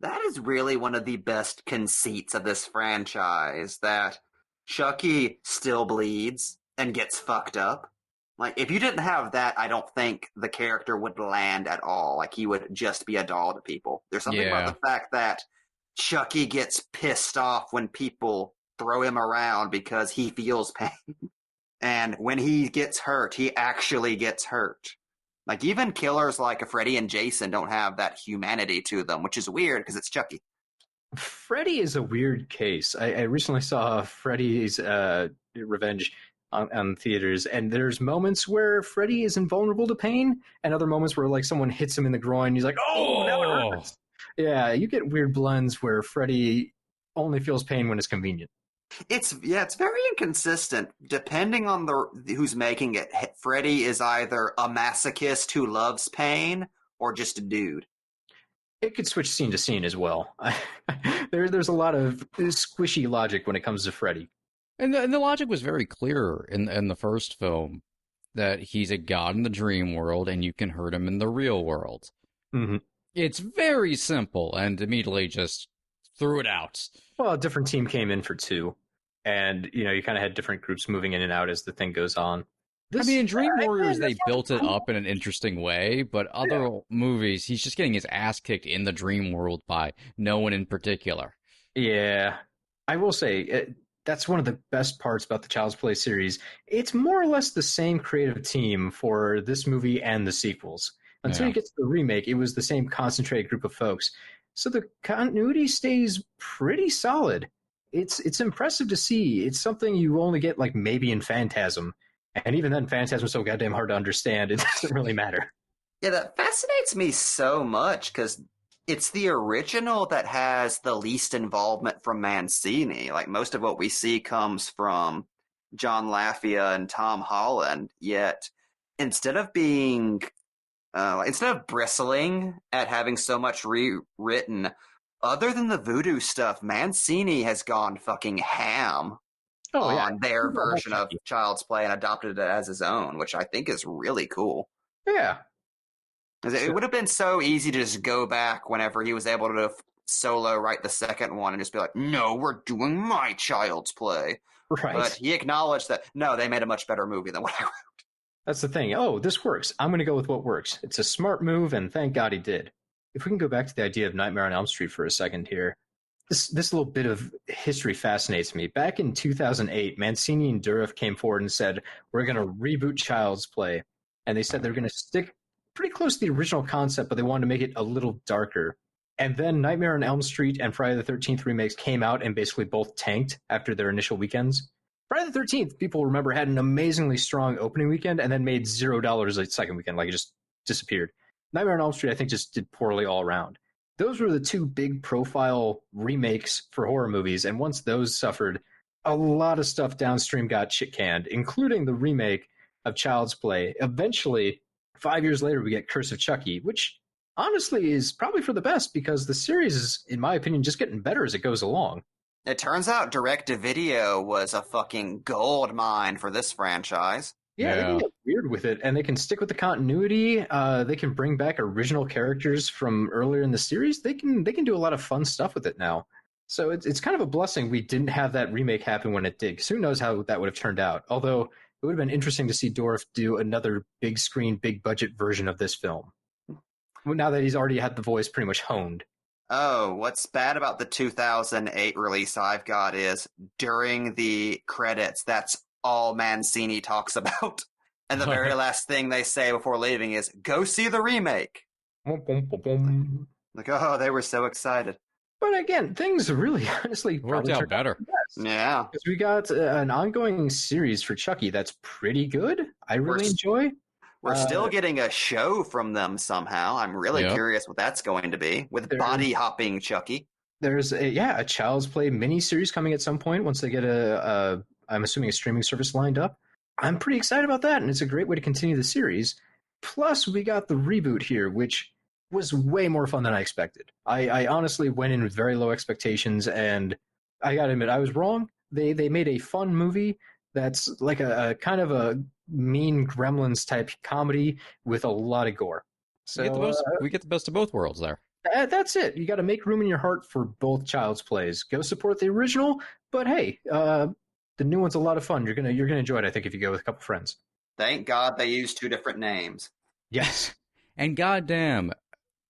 That is really one of the best conceits of this franchise, that Chucky still bleeds and gets fucked up. Like, if you didn't have that, I don't think the character would land at all. Like, he would just be a doll to people. There's something about the fact that Chucky gets pissed off when people throw him around because he feels pain. And when he gets hurt, he actually gets hurt. Like, even killers like a Freddy and Jason don't have that humanity to them, which is weird because it's Chucky. Freddy is a weird case. I recently saw Freddy's Revenge on theaters, and there's moments where Freddy is invulnerable to pain, and other moments where like someone hits him in the groin, and he's like, "Oh, now it hurts." Yeah, you get weird blends where Freddy only feels pain when it's convenient. It's very inconsistent depending on who's making it. Freddy is either a masochist who loves pain or just a dude. It could switch scene to scene as well. There's a lot of squishy logic when it comes to Freddy. And the logic was very clear in the first film, that he's a god in the dream world and you can hurt him in the real world. Mm-hmm. It's very simple, and immediately just threw it out. Well, a different team came in for 2, and you kind of had different groups moving in and out as the thing goes on. In Dream Warriors, they built it up in an interesting way, but other movies, he's just getting his ass kicked in the dream world by no one in particular. Yeah, I will say, that's one of the best parts about the Child's Play series. It's more or less the same creative team for this movie and the sequels. Until you get to the remake, it was the same concentrated group of folks. So the continuity stays pretty solid. It's impressive to see. It's something you only get like maybe in Phantasm. And even then, Phantasm's so goddamn hard to understand, it doesn't really matter. Yeah, that fascinates me so much because it's the original that has the least involvement from Mancini. Like, most of what we see comes from John Lafia and Tom Holland. Yet, instead of bristling at having so much rewritten, other than the voodoo stuff, Mancini has gone fucking ham on their version of Child's Play and adopted it as his own, which I think is really cool. Yeah. It would have been so easy to just go back whenever he was able to solo write the second one and just be like, "No, we're doing my Child's Play." Right. But he acknowledged that, no, they made a much better movie than what I wrote. That's the thing. Oh, this works. I'm going to go with what works. It's a smart move, and thank God he did. If we can go back to the idea of Nightmare on Elm Street for a second here, this little bit of history fascinates me. Back in 2008, Mancini and Dourif came forward and said, "We're going to reboot Child's Play." And they said they're going to stick pretty close to the original concept, but they wanted to make it a little darker. And then Nightmare on Elm Street and Friday the 13th remakes came out and basically both tanked after their initial weekends. Friday the 13th, people remember, had an amazingly strong opening weekend and then made $0 the second weekend. Like, it just disappeared. Nightmare on Elm Street, I think, just did poorly all around. those were the two big profile remakes for horror movies. And once those suffered, a lot of stuff downstream got shit canned, including the remake of Child's Play. Eventually, 5 years later, we get Curse of Chucky, which honestly is probably for the best because the series is, in my opinion, just getting better as it goes along. It turns out direct-to-video was a fucking gold mine for this franchise. Yeah, they can get weird with it, and they can stick with the continuity. They can bring back original characters from earlier in the series. They can do a lot of fun stuff with it now. So it's kind of a blessing we didn't have that remake happen when it did, because who knows how that would have turned out. Although it would have been interesting to see Dorff do another big screen, big budget version of this film. Now that he's already had the voice pretty much honed. Oh, what's bad about the 2008 release I've got is during the credits, that's all Mancini talks about. And the very last thing they say before leaving is, go see the remake. Like, oh, they were so excited. But again, things really, honestly, worked out better. Yeah. Because we got an ongoing series for Chucky that's pretty good. I really enjoy. We're still getting a show from them somehow. I'm really curious what that's going to be, with body-hopping Chucky. There's a Child's Play mini-series coming at some point once they get I'm assuming a streaming service lined up. I'm pretty excited about that, and it's a great way to continue the series. Plus, we got the reboot here, which was way more fun than I expected. I honestly went in with very low expectations, and I gotta admit, I was wrong. They made a fun movie that's like a kind of a mean Gremlins type comedy with a lot of gore. So we get the best of both worlds there. That's it. You got to make room in your heart for both Child's Plays. Go support the original, but hey, the new one's a lot of fun. You're gonna enjoy it, I think, if you go with a couple friends. Thank God they used two different names. Yes. And goddamn,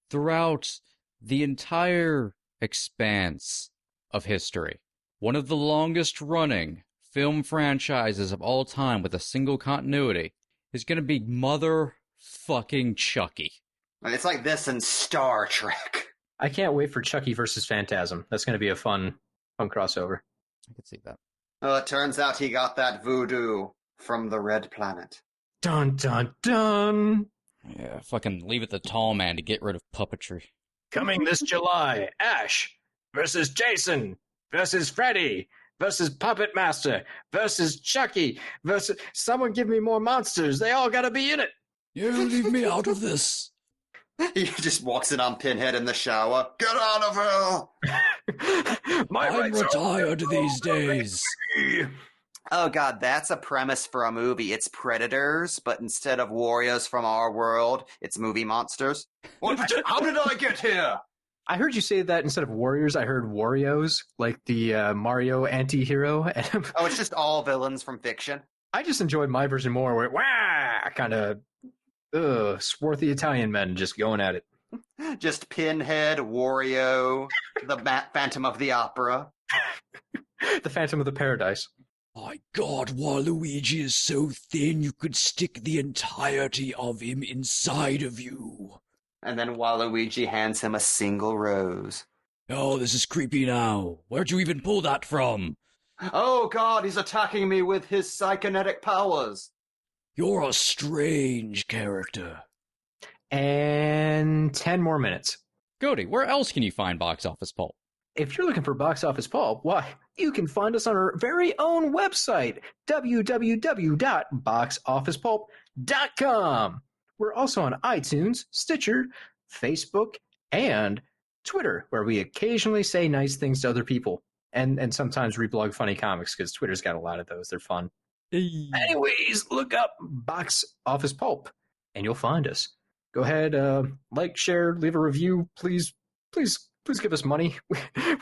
throughout the entire expanse of history, one of the longest running film franchises of all time with a single continuity is going to be motherfucking Chucky. It's like this in Star Trek. I can't wait for Chucky versus Phantasm. That's going to be a fun crossover. I can see that. Oh, it turns out he got that voodoo from the Red Planet. Dun, dun, dun. Yeah, fucking leave it to Tall Man to get rid of puppetry. Coming this July, Ash versus Jason versus Freddy versus Puppet Master versus Chucky versus... Someone give me more monsters. They all gotta be in it. You leave me out of this. He just walks in on Pinhead in the shower. Get out of here! I'm retired these days. Oh god, that's a premise for a movie. It's Predators, but instead of Warriors from our world, it's movie monsters. How did I get here? I heard you say that instead of Warriors, I heard Warrios, like the Mario anti-hero. Oh, it's just all villains from fiction? I just enjoyed my version more, where wah, kind of swarthy Italian men just going at it. Just Pinhead, Wario, the Phantom of the Opera. The Phantom of the Paradise. My God, Waluigi is so thin you could stick the entirety of him inside of you. And then Waluigi hands him a single rose. Oh, this is creepy now. Where'd you even pull that from? Oh God, he's attacking me with his psychonetic powers. You're a strange character. And 10 more minutes. Cody, where else can you find Box Office Pulp? If you're looking for Box Office Pulp, why, you can find us on our very own website, www.boxofficepulp.com. We're also on iTunes, Stitcher, Facebook, and Twitter, where we occasionally say nice things to other people. And sometimes reblog funny comics, because Twitter's got a lot of those. They're fun. Hey. Anyways, look up Box Office Pulp, and you'll find us. Go ahead, like, share, leave a review. Please give us money.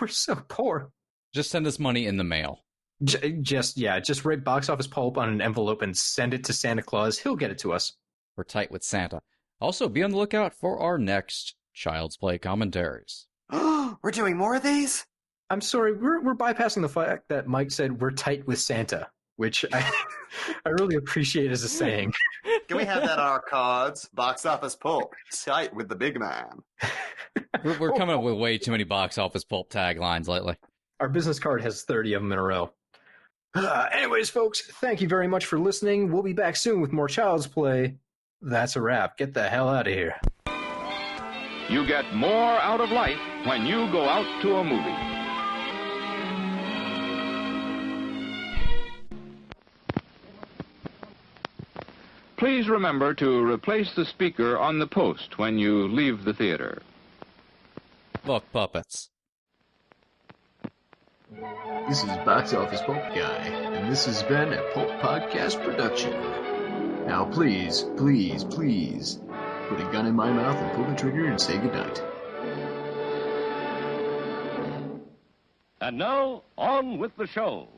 We're so poor. Just send us money in the mail. Just write Box Office Pulp on an envelope and send it to Santa Claus. He'll get it to us. We're tight with Santa. Also, be on the lookout for our next Child's Play commentaries. We're doing more of these? I'm sorry, we're bypassing the fact that Mike said we're tight with Santa, which I really appreciate as a saying. Can we have that on our cards? Box Office Pulp, tight with the big man. We're coming up with way too many Box Office Pulp taglines lately. Our business card has 30 of them in a row. Anyways, folks, thank you very much for listening. We'll be back soon with more Child's Play. That's a wrap. Get the hell out of here. You get more out of life when you go out to a movie. Please remember to replace the speaker on the post when you leave the theater. Fuck puppets. This is Box Office Pulp Guy, and this has been a Pulp Podcast production. Now please, please, please, put a gun in my mouth and pull the trigger and say goodnight. And now, on with the show.